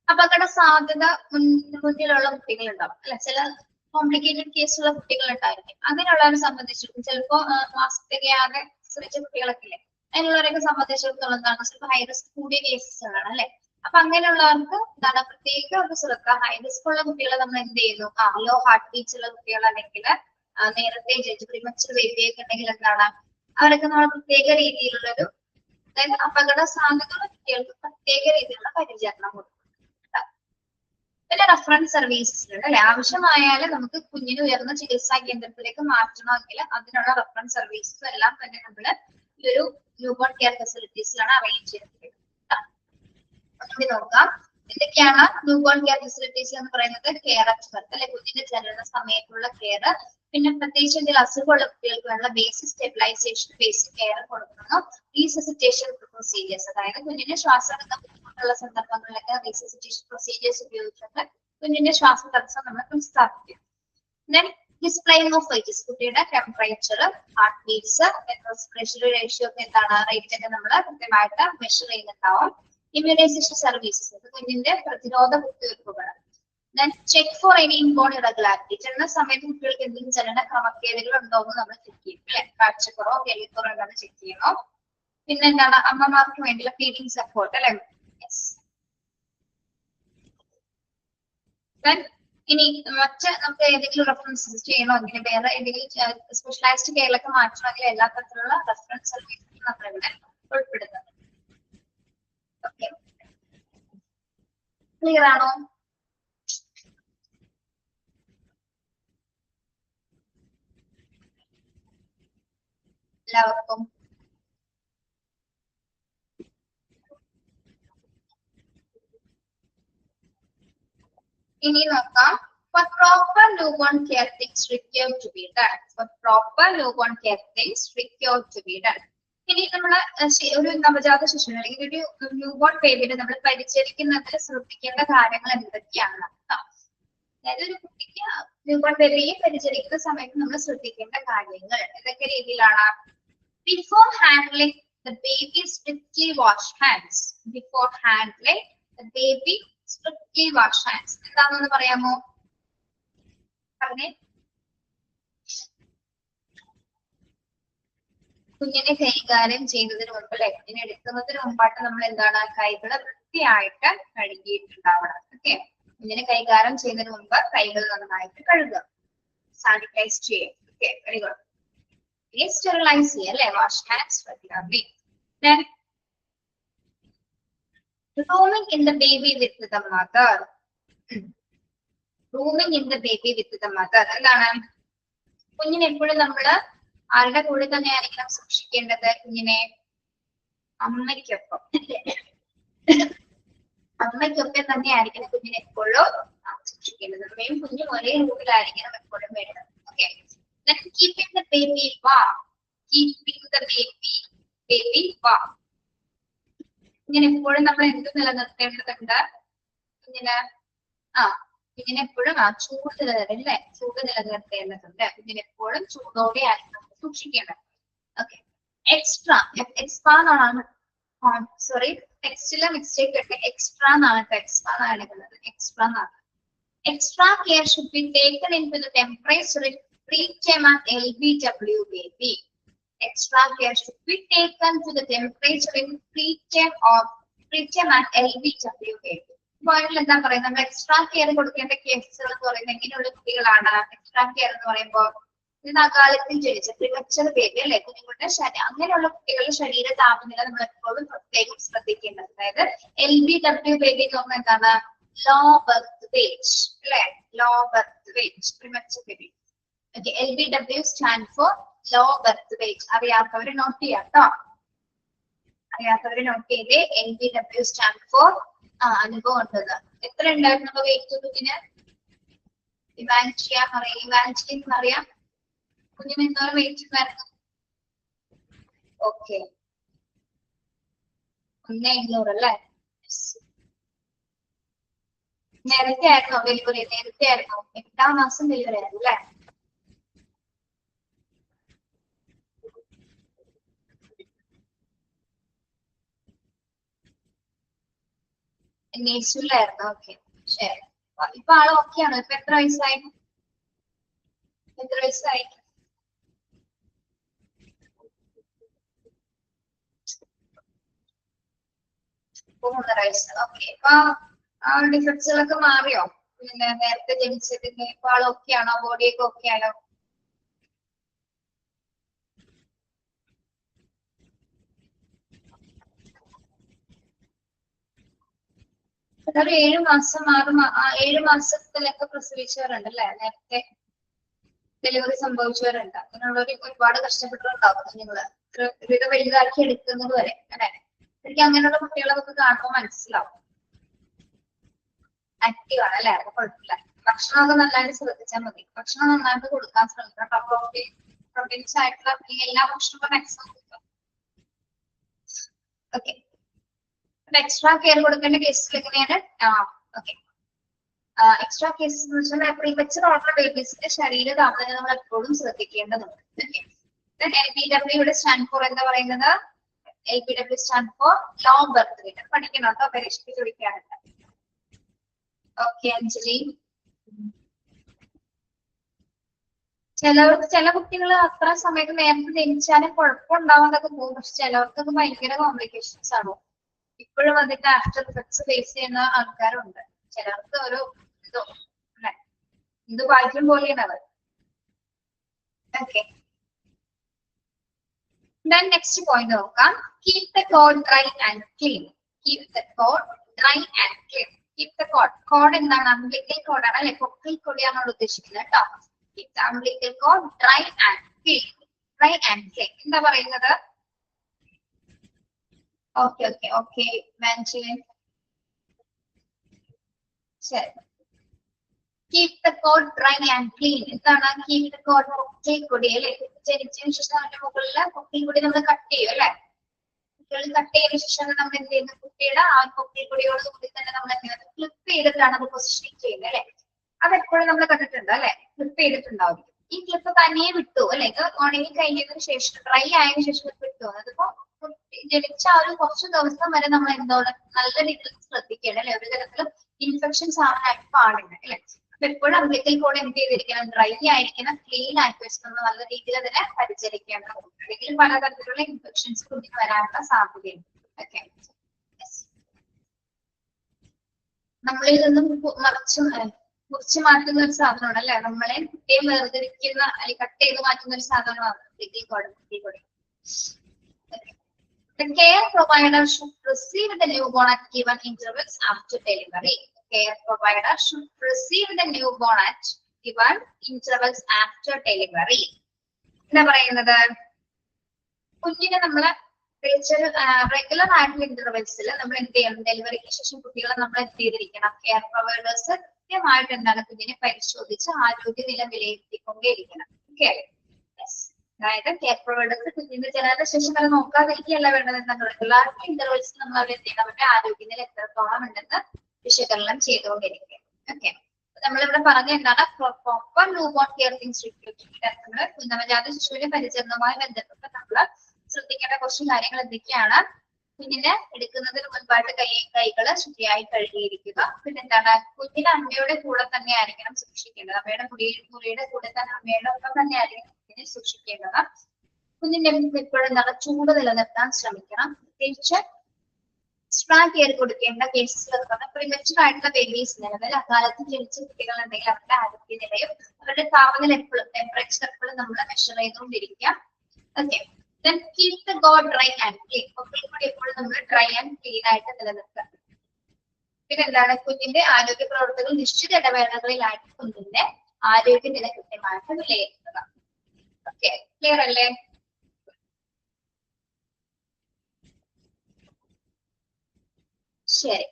അപകട സാധ്യത മുന്നിലുള്ള കുട്ടികൾ ഉണ്ടാവും അല്ലെ. ചില കോംപ്ലിക്കേറ്റഡ് കേസുള്ള കുട്ടികൾ ഉണ്ടായിരിക്കും. അങ്ങനെയുള്ളവരെ സംബന്ധിച്ചിടത്തോളം ചിലപ്പോ മാസത്തികയാകെ ശ്രമിച്ച കുട്ടികളൊക്കെ ഇല്ലേ, അതിനുള്ളവരൊക്കെ സംബന്ധിച്ചിടത്തോളം എന്താണ് ചിലപ്പോൾ ഹൈ റിസ്ക് കൂടിയ കേസസുകളാണ് അല്ലെ. അപ്പൊ അങ്ങനെയുള്ളവർക്ക് എന്താണ് പ്രത്യേക ഒരു ശ്രദ്ധ. ഹൈ റിസ്ക് ഉള്ള കുട്ടികളെ നമ്മൾ എന്ത് ചെയ്യുന്നു? ലോ ഹാർട്ട് ബീറ്റ്സ് ഉള്ള കുട്ടികൾ അല്ലെങ്കിൽ നേരത്തെ ജനിച്ച് പ്രീമച്ചുർ ബേബിയൊക്കെ ഉണ്ടെങ്കിൽ എന്താണ് അവരൊക്കെ നമ്മൾ പ്രത്യേക രീതിയിലുള്ളൊരു, അതായത് അപകട സാധ്യതയുള്ള കുട്ടികൾക്ക് പ്രത്യേക രീതിയിലുള്ള പരിചരണം കൊടുക്കും. പിന്നെ റെഫറൻസ് സർവീസസ് അല്ലെ, ആവശ്യമായാലും നമുക്ക് കുഞ്ഞിന് ഉയർന്ന ചികിത്സാ കേന്ദ്രത്തിലേക്ക് മാറ്റണമെങ്കിൽ അതിനുള്ള റെഫറൻസ് സർവീസസും എല്ലാം തന്നെ നമ്മൾ ഈ ഒരു ന്യൂബോൺ കെയർ ഫെസിലിറ്റീസിലാണ് അറേഞ്ച് ചെയ്തിട്ടുള്ളത്. നോക്കാം എന്തൊക്കെയാണ് ന്യൂബോൺ കെയർ ഫെസിലിറ്റീസ് എന്ന് പറയുന്നത്. കെയർ അറ്റ് ബർത്ത് അല്ലെ, കുഞ്ഞിന്റെ ജനന സമയത്തുള്ള കെയർ. പിന്നെ പ്രത്യേകിച്ച് എന്തെങ്കിലും അസുഖമുള്ള കുട്ടികൾക്ക് വേണ്ട ബേസിക് സ്റ്റെബിലൈസേഷൻ, ബേസിക് കെയർ കൊടുക്കുന്നു. റീസസിറ്റേഷൻ പ്രൊസീജിയേഴ്സ്, അതായത് കുഞ്ഞിന്റെ ശ്വാസം എടുക്കാൻ ബുദ്ധിമുട്ടുള്ള സന്ദർഭങ്ങളിലൊക്കെ റീസസിറ്റേഷൻ പ്രൊസീജിയേഴ്സ് ഉപയോഗിച്ചിട്ട് കുഞ്ഞിന്റെ ശ്വാസതടസ്സം നമ്മൾ പുനഃസ്ഥാപിക്കും. ദെൻ ഡിസ്പ്ലേയിങ് ഓഫ് വെയിറ്റ്സ്, കുട്ടിയുടെ ടെമ്പറേച്ചർ, ഹാർട്ട് ബീറ്റ്സ്, റെസ്പിറേഷണറി റേഷ്യോ ഒക്കെ എന്താണ് റേറ്റ് ഒക്കെ നമ്മൾ കൃത്യമായിട്ട് മെഷർ ചെയ്യുന്നുണ്ടാവും. ഇമ്മ്യൂണൈസേഷൻ സർവീസസ്, കുഞ്ഞിന്റെ പ്രതിരോധ കുത്തിവയ്പ്പുകൾ. Then check for any inborn irregularity. ജനന സമയത്ത് കുട്ടികൾക്ക് എന്തെങ്കിലും ജനന ക്രമക്കേടുകൾ ഉണ്ടോ എന്ന് നമ്മൾ ചെക്ക് ചെയ്യും അല്ലെ. കാഴ്ചക്കുറവോ കേൾവിക്കുറവോ ഉണ്ടോ ചെക്ക് ചെയ്യണം. പിന്നെ എന്താണ് അമ്മമാർക്ക് വേണ്ടിയുള്ള ഫീഡിംഗ് സപ്പോർട്ട് അല്ലെ. ഇനി നമുക്ക് ഏതെങ്കിലും റെഫറൻസ് ചെയ്യണമെങ്കിൽ വേറെ ഏതെങ്കിലും സ്പെഷ്യലൈസ്ഡ് കെയറിലൊക്കെ മാറ്റണമെങ്കിൽ എല്ലാ തരത്തിലുള്ള റെഫറൻസ് സർവീസും നമ്മൾ ഇവിടെ ഉൾപ്പെടുന്നത്. ഓക്കെ, ക്ലിയർ ആണോ? എല്ലാവർക്കും ഇനി നോക്കാം. For proper newborn care things required to be done. For proper newborn care things required to be done. ഇനി നമ്മള് ഒരു നവജാത ശിശുവിനെ അല്ലെങ്കിൽ ഒരു ന്യൂബോൺ ബേബിനെ നമ്മൾ പരിചരിക്കുന്നതിൽ ശ്രദ്ധിക്കേണ്ട കാര്യങ്ങൾ എന്തൊക്കെയാണ്? അതായത് ഒരു കുട്ടിക്ക് ന്യൂബോൺ ബേബിയെ പരിചരിക്കുന്ന സമയത്ത് നമ്മൾ ശ്രദ്ധിക്കേണ്ട കാര്യങ്ങൾ ഏതൊക്കെ രീതിയിലാണ്? Before handling The baby strictly wash hands before handling. The baby strictly wash hands. എന്താണെന്ന് പറയാമോ? പറഞ്ഞേ. കുഞ്ഞിനെ കൈകാര്യം ചെയ്യുന്നതിന് മുമ്പ്, അല്ലെ, കുഞ്ഞിനെ എടുക്കുന്നതിന് മുമ്പായിട്ട് നമ്മൾ എന്താണ്, കൈകൾ വൃത്തിയായിട്ട് കഴുകിയിട്ടുണ്ടാവണം. ഓക്കെ, കുഞ്ഞിനെ കൈകാര്യം ചെയ്യുന്നതിന് മുമ്പ് കൈകൾ നന്നായിട്ട് കഴുകുക, സാനിറ്റൈസ് ചെയ്യുക. Okay, very good. സ്റ്റെറിലൈസ് ചെയ്യുക, അല്ലെ, wash hands regularly. Then rooming in the baby with the mother. Rooming in the baby with the mother. എന്താണ്, കുഞ്ഞിനെ എപ്പോഴും നമ്മള് ആരുടെ കൂടെ തന്നെ ആയിരിക്കണം സൂക്ഷിക്കേണ്ടത്? കുഞ്ഞിനെ അമ്മയ്ക്കൊപ്പം, അമ്മയ്ക്കൊപ്പം തന്നെ ആയിരിക്കണം കുഞ്ഞിനെ എപ്പോഴും സൂക്ഷിക്കേണ്ടത്. അമ്മയും കുഞ്ഞും ഒരേ റൂമിലായിരിക്കണം എപ്പോഴും വേണ്ടത്. Okay, keeping the baby warm. Keeping the baby warm. ഇങ്ങനെ എപ്പോഴും നമ്മൾ എന്ത് നിലനിർത്തേണ്ടതുണ്ട്? കുഞ്ഞിന് കുഞ്ഞിനെ എപ്പോഴും ചൂട് നിലനിർത്തല്ലേ, ചൂട് നിലനിർത്തേണ്ടതുണ്ട്. കുഞ്ഞിനെ എപ്പോഴും ചൂടോടെ ആയിരിക്കും സൂക്ഷിക്കേണ്ടത്. ഓക്കെ, എക്സ്ട്രാ, എക്സ്ട്രാ എന്നാണ്, സോറി, ടെക്സ്റ്റിലെ മിസ്റ്റേക്ക് ഒക്കെ, എക്സ്ട്രാ എന്നാണ്, എക്സ്ട്രാ എന്നാണ് എടുക്കുന്നത്, എക്സ്ട്രാ എന്നാണ്. Extra care should be taken into the temperature preterm and LBW baby. Extra care should be taken to the temperature in preterm and LBW baby. അപ്പോൾ എന്താ പറയുന്നത്, നമ്മൾ എക്സ്ട്രാ കെയർ കൊടുക്കേണ്ട കേസുകൾ എന്ന് പറയുന്നത് എങ്ങനെയുള്ള കുട്ടികളാണ്? എക്സ്ട്രാ കെയർ എന്ന് പറയുമ്പോൾ അകാലത്തിൽ ജനിച്ച പ്രിമച്ചർ ബേബി, അല്ലെ, കുഞ്ഞുങ്ങളുടെ ശരീരം, അങ്ങനെയുള്ള കുട്ടികളുടെ ശരീര താപനില നമ്മൾ എപ്പോഴും പ്രത്യേകം ശ്രദ്ധിക്കേണ്ടത്. അതായത് LBW ബേബി എന്ന് പറഞ്ഞാൽ എന്താണ്? ലോ ബർത്ത് വെയിറ്റ്, അല്ലെ, low birth weight, premature baby. Okay, LBW stand for low birth weight. അറിയാത്തവര് നോട്ട് ചെയ്യാം കേട്ടോ, അറിയാത്തവര് നോട്ട് ചെയ്തേ. LBW stand for അനുഭവം ഉണ്ടത്. എത്ര ഉണ്ടായിരുന്നു വെയിറ്റ് കുഞ്ഞിന്? ഇവാൻജലിൻ അറിയാം, കുഞ്ഞിന് എന്തോരം വെയിറ്റ് ഉണ്ടായിരുന്നു? ഓക്കെ, 1,200 അല്ലേ? നേരത്തെ ആയിരുന്നോ ഡെലിവറി? നേരത്തെ ആയിരുന്നു, 8ാം മാസം ഡെലിവറി ആയിരുന്നു അല്ലേ? നേഴ്സിലായിരുന്നു. ഓക്കെ, ശരി. ഇപ്പൊ ആള് ഓക്കെ ആണോ? ഇപ്പൊ എത്ര വയസ്സായി? എത്ര വയസ്സായി? 3.5 വയസ്സ്. ഓക്കെ, ഇപ്പൊ ആ ഡിഫക്ട്സുകളൊക്കെ മാറിയോ? പിന്നെ നേരത്തെ ജനിച്ചതിന്റെ ഇപ്പൊ ആൾ ഓക്കെ ആണോ? ബോഡിയൊക്കെ ഓക്കെ ആണോ? ഒരു 7 മാസം 7 മാസത്തിലൊക്കെ പ്രസവിച്ചവരുണ്ട് അല്ലെ, നേരത്തെ ഡെലിവറി സംഭവിച്ചവരുണ്ട്. അങ്ങനെയുള്ളവർ ഒരുപാട് കഷ്ടപ്പെട്ടിട്ടുണ്ടാവും കുഞ്ഞുങ്ങള് ഇത് വലുതാക്കി എടുക്കുന്നത് വരെ, അല്ലെ. എനിക്ക് അങ്ങനെയുള്ള കുട്ടികളെ നമുക്ക് കാണുമ്പോൾ മനസ്സിലാവും ആക്റ്റീവ് ആണ്, അല്ലെ. അപ്പൊ കുഴപ്പമില്ല. ഭക്ഷണമൊക്കെ നന്നായിട്ട് ശ്രദ്ധിച്ചാൽ മതി. ഭക്ഷണം നന്നായിട്ട് കൊടുക്കാൻ ശ്രമിക്കണം. പ്രോട്ടീൻസ് ആയിട്ടുള്ള എല്ലാ ഭക്ഷണവും മാക്സിമം കൊടുക്കാം. ഓക്കെ, എക്സ്ട്രാ കെയർ കൊടുക്കേണ്ട കേസിൽ എങ്ങനെയാണ്? ഓക്കെ, എക്സ്ട്രാ കേസസ് എന്ന് വെച്ചാൽ പ്രീമച്ചർ ആയിട്ടുള്ള ബേബീസിന്റെ ശരീര താപനില നമ്മൾ എപ്പോഴും ശ്രദ്ധിക്കേണ്ടതുണ്ട്. LBW സ്റ്റാൻഡ് ഫോർ എന്താ പറയുന്നത്? LBW stand for low birth weight. പഠിക്കണം കേട്ടോ, പരീക്ഷയ്ക്ക് ചോദിക്കാറുണ്ട്. ഓക്കെ അഞ്ജലി. ചില കുട്ടികൾ അത്ര സമയത്ത് നേരത്തെ ജനിച്ചാലും കുഴപ്പമുണ്ടാവാതൊക്കെ പോകും. പക്ഷെ ചിലവർക്കൊക്കെ ഭയങ്കര കോംപ്ലിക്കേഷൻസ് ആണോ. ഇപ്പോഴും അതിന്റെ ആഫ്റ്റർ ഇഫക്ട്സ് ഫേസ് ചെയ്യുന്ന ആൾക്കാരുണ്ട്. ചിലർക്ക് ഒരു ഇതോ അല്ലെ, ഇത് ഭാഗ്യം പോലെയാണ് അവർ. ഓക്കെ, then next point നോക്കാം. Keep the cord dry and clean. Keep the cord dry and clean. Keep the cord. cord എന്താണ്? അംബ്ലിക്കൽ കോഡ് ആണ് അല്ലെ, പൊക്കിൾ കൊടിയാണ് ഉദ്ദേശിക്കുന്നത് കേട്ടോ. Keep the umbilical cord dry and clean. Dry and clean എന്താ പറയുന്നത്? ഓക്കെ ഓക്കെ ഓക്കെ മാൻജിൻ, ശരി. Keep the cord dry and clean. എന്താണ് keep the cord? പൊക്കിൾ കൊടി അല്ലെ. ജനിച്ചതിന് ശേഷം അതിന്റെ മുകളില് പൊക്കിൾ കൊടി നമ്മൾ കട്ട് ചെയ്യും അല്ലെ. കുട്ടികൾ കട്ട് ചെയ്തതിനു ശേഷം നമ്മൾ എന്ത് ചെയ്യുന്നു? കുട്ടിയുടെ ആ പൊക്കിൾ കൊടിയോട് കൂടി തന്നെ നമ്മൾ എന്ത് ക്ലിപ്പ് ചെയ്തിട്ടാണ് അത് പൊസിഷനിങ് ചെയ്യുന്നത് അല്ലെ. അതെപ്പോഴും നമ്മൾ കണ്ടിട്ടുണ്ട് അല്ലെ, ക്ലിപ്പ് ചെയ്തിട്ടുണ്ടാവും. ഈ ക്ലിപ്പ് തനിയെ വിട്ടു അല്ലെ, ഇത് ഉണങ്ങി കഴിഞ്ഞതിന് ശേഷം ഡ്രൈ ആയതിനു ശേഷം വിട്ടു. അതിപ്പോ ജനിച്ച ആ ഒരു കുറച്ച് ദിവസം വരെ നമ്മൾ എന്തോടെ നല്ല രീതിയിൽ ശ്രദ്ധിക്കണം അല്ലെ, ഒരു തരത്തിലും ഇൻഫെക്ഷൻസ് ആവാനായിട്ട് പാടില്ല അല്ലെ. അപ്പൊ എപ്പോഴും അംബ്ലിക്കൽ കോഡ് എന്ത് ചെയ്തിരിക്കണം, ഡ്രൈ ആയിരിക്കണം, ക്ലീൻ ആയിട്ട് വെച്ച് നമ്മൾ നല്ല രീതിയിൽ അതിനെ പരിചരിക്കണം. അല്ലെങ്കിൽ പലതരത്തിലുള്ള ഇൻഫെക്ഷൻസ് കുഞ്ഞിന് വരാനുള്ള സാധ്യതയുണ്ട്. ഓക്കെ, നമ്മളിൽ നിന്നും മുറിച്ച് മാറ്റുന്ന ഒരു സാധനമാണ് അല്ലെ, നമ്മളെ കുട്ടിയെ വേർതിരിക്കുന്ന അല്ലെങ്കിൽ കട്ട് ചെയ്ത് മാറ്റുന്ന ഒരു സാധനമാണ് umbilical code. The care provider should receive the newborn at given intervals after delivery. The care provider should receive the newborn at given intervals after delivery. എന്താ പറയുന്നത്, കുഞ്ഞിനെ നമ്മള് റെഗുലർ ആയിട്ടുള്ള ഇന്റർവെൽസിൽ നമ്മൾ എന്ത് ചെയ്യണം, ഡെലിവറിക്ക് ശേഷം കുട്ടികളെ നമ്മൾ എന്ത് ചെയ്തിരിക്കണം, കെയർ പ്രൊവൈഡേഴ്സ് കൃത്യമായിട്ട് എന്താണ് കുഞ്ഞിനെ പരിശോധിച്ച് ആരോഗ്യനില വിലയിരുത്തിക്കൊണ്ടേയിരിക്കണം. ഓക്കെ, അതായത് കെയർ പ്രൊവൈഡേഴ്സ് കുഞ്ഞിന്റെ ജനന ശേഷം വരെ നോക്കാതിരിക്കുകയല്ല വേണ്ടത്, എന്താണ് റെഗുലർ ഇന്റർവെൽസ് നമ്മൾ അവർ എന്ത് ചെയ്യണം, അവരുടെ ആരോഗ്യനില എത്രത്തോളം ഉണ്ടെന്ന് വിശകലനം ചെയ്തുകൊണ്ടിരിക്കുക. ഓക്കെ, നമ്മളിവിടെ പറഞ്ഞ എന്താണ്, പ്രോപ്പർ ന്യൂബോൺ കെയർ നമ്മള് നവജാത ശിശുവിന്റെ പരിചരണവുമായി ബന്ധപ്പെട്ട് നമ്മൾ ശ്രദ്ധിക്കേണ്ട കുറച്ച് കാര്യങ്ങൾ എന്തൊക്കെയാണ്. കുഞ്ഞിനെ എടുക്കുന്നതിന് മുൻപായിട്ട് കൈകള് ശുദ്ധിയായി കഴുകിയിരിക്കുക. പിന്നെ എന്താണ്, കുഞ്ഞിന് അമ്മയുടെ കൂടെ തന്നെ ആയിരിക്കണം സൂക്ഷിക്കേണ്ടത്, അമ്മയുടെ മുറിയുടെ കൂടെ തന്നെ അമ്മയുടെ ഒപ്പം തന്നെ ആയിരിക്കണം കുഞ്ഞിനെ സൂക്ഷിക്കേണ്ടത്. കുഞ്ഞിന്റെ എപ്പോഴും എന്താണ്, ചൂട് നിലനിർത്താൻ ശ്രമിക്കണം. പ്രത്യേകിച്ച് എക്സ്ട്രാ കെയർ കൊടുക്കേണ്ട കേസസ് പ്രിമച്വർ ആയിട്ടുള്ള ബേബീസിന്, അതായത് അക്കാലത്ത് ജനിച്ച കുട്ടികൾ ഉണ്ടെങ്കിൽ അവരുടെ ആരോഗ്യനിലയും അവരുടെ താപനില എപ്പോഴും ടെമ്പറേച്ചർ എപ്പോഴും നമ്മൾ മെഷർ ചെയ്തുകൊണ്ടിരിക്കുക. Okay, then keep the god dry and clean. എപ്പോഴും നമ്മൾ ഡ്രൈ ആൻഡ് ക്ലീൻ ആയിട്ട് നിലനിർത്തുക. പിന്നെ എന്താണ്, കുഞ്ഞിന്റെ ആരോഗ്യ പ്രവർത്തകർ നിശ്ചിത ഇടവേളകളിലായിട്ട് കുഞ്ഞിന്റെ ആരോഗ്യനില കൃത്യമായിട്ട് വിലയിരുത്തുക. ഓക്കെ, ക്ലിയർ അല്ലേ? ശരി,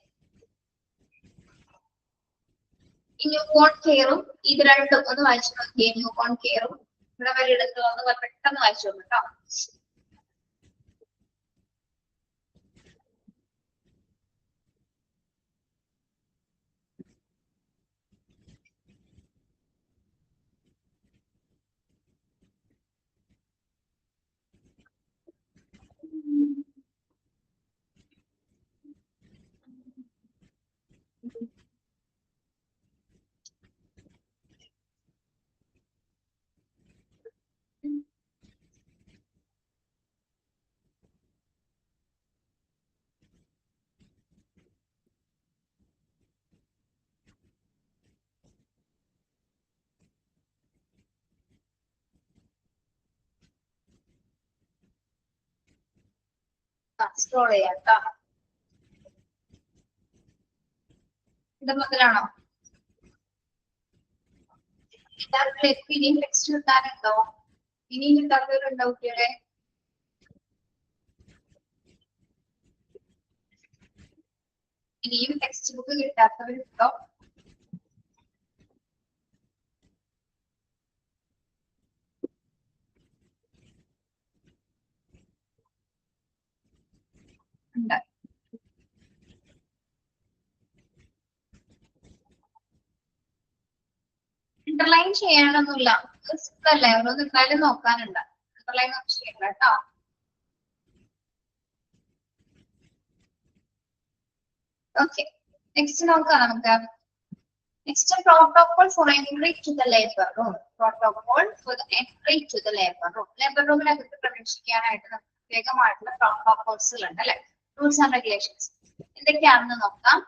ഈ ന്യൂബോൺ കെയറും ഇത് രണ്ടും ഒന്ന് വായിച്ചു നോക്കിയേ. ന്യൂബോൺ കെയറും ഇവിടെ വരെ എടുത്ത് ഒന്ന് പെട്ടെന്ന് വായിച്ചു നോക്കും കേട്ടോ. സ്ക്രോൾ ചെയ്യാം കേട്ടോ. ഇത് മുതലാണോ? എല്ലാവർക്കും ഇനിയും ടെക്സ്റ്റ് കിട്ടാനുണ്ടോ? ഇനിയും കിട്ടാത്തവരുണ്ടോ കുട്ടികളെ? ഇനിയും ടെക്സ്റ്റ് ബുക്ക് കിട്ടാത്തവരുണ്ടോ? ഉണ്ട്. അണ്ടർലൈൻ ചെയ്യാനൊന്നുമില്ല, അല്ലേ ഓരോന്ന് എന്തായാലും നോക്കാനുണ്ട്. അണ്ടർലൈൻ ഒന്നും ചെയ്യണ്ട കേട്ടോ. ഓക്കെ, നെക്സ്റ്റ് നോക്കാം നമുക്ക്. Next protocol for entry to the labour room. Protocol for the entry to the labour room. Labour റൂമിനകത്ത് പ്രവേശിക്കാനായിട്ട് പ്രത്യേകമായിട്ടുള്ള പ്രോട്ടോകോൾസുകൾ ഉണ്ട് അല്ലെ, റൂൾസ് ആൻഡ് റെഗുലേഷൻസ്. എന്തൊക്കെയാണെന്ന് നോക്കാം.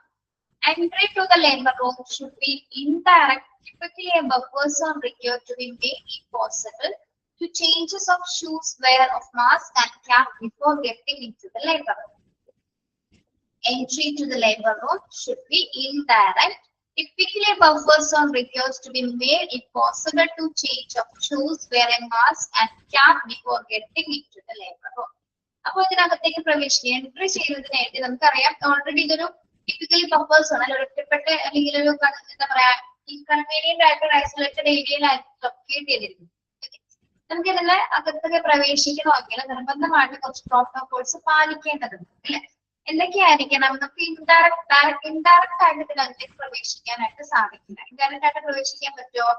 Entry to the labor room should be indirect. Typically, a buffer zone required to be made if possible to changes of shoes, wear of mask and cap before getting into the labor room. Entry to the labor room should be indirect. Typically, a buffer zone requires to be made if possible to change of shoes, wear a mask and cap before getting into the labor room. അപ്പോൾ ഇതിനകത്തേക്ക് പ്രവേശിക്കുക, എൻട്രി ചെയ്യുന്നതിനായിട്ട് നമുക്കറിയാം ഓൾറെഡി ഇതൊരു ടിപ്പിക്കലി ബഫേഴ്സ് ആണ്, ഒറ്റപ്പെട്ട അല്ലെങ്കിൽ ഒരു എന്താ പറയാ ഇൻകൺവീനിയന്റ് ആയിട്ട് ഐസൊലേറ്റഡ് ഏരിയയിലായിരിക്കും ലൊക്കേറ്റ് ചെയ്തിരിക്കുന്നത്. നമുക്ക് ഇതിന്റെ അകത്തൊക്കെ പ്രവേശിക്കണമെങ്കിൽ നിർബന്ധമായിട്ട് കുറച്ച് പ്രോട്ടോകോൾസ് പാലിക്കേണ്ടതുണ്ട് അല്ലെ. എന്തൊക്കെയായിരിക്കണം? നമുക്ക് ഇൻഡയറക്റ്റ് ആയിട്ട് ഇതിനകത്തേക്ക് പ്രവേശിക്കാനായിട്ട് സാധിക്കില്ല. ഇൻഡയറക്റ്റ് ആയിട്ട് പ്രവേശിക്കാൻ പറ്റുമോ?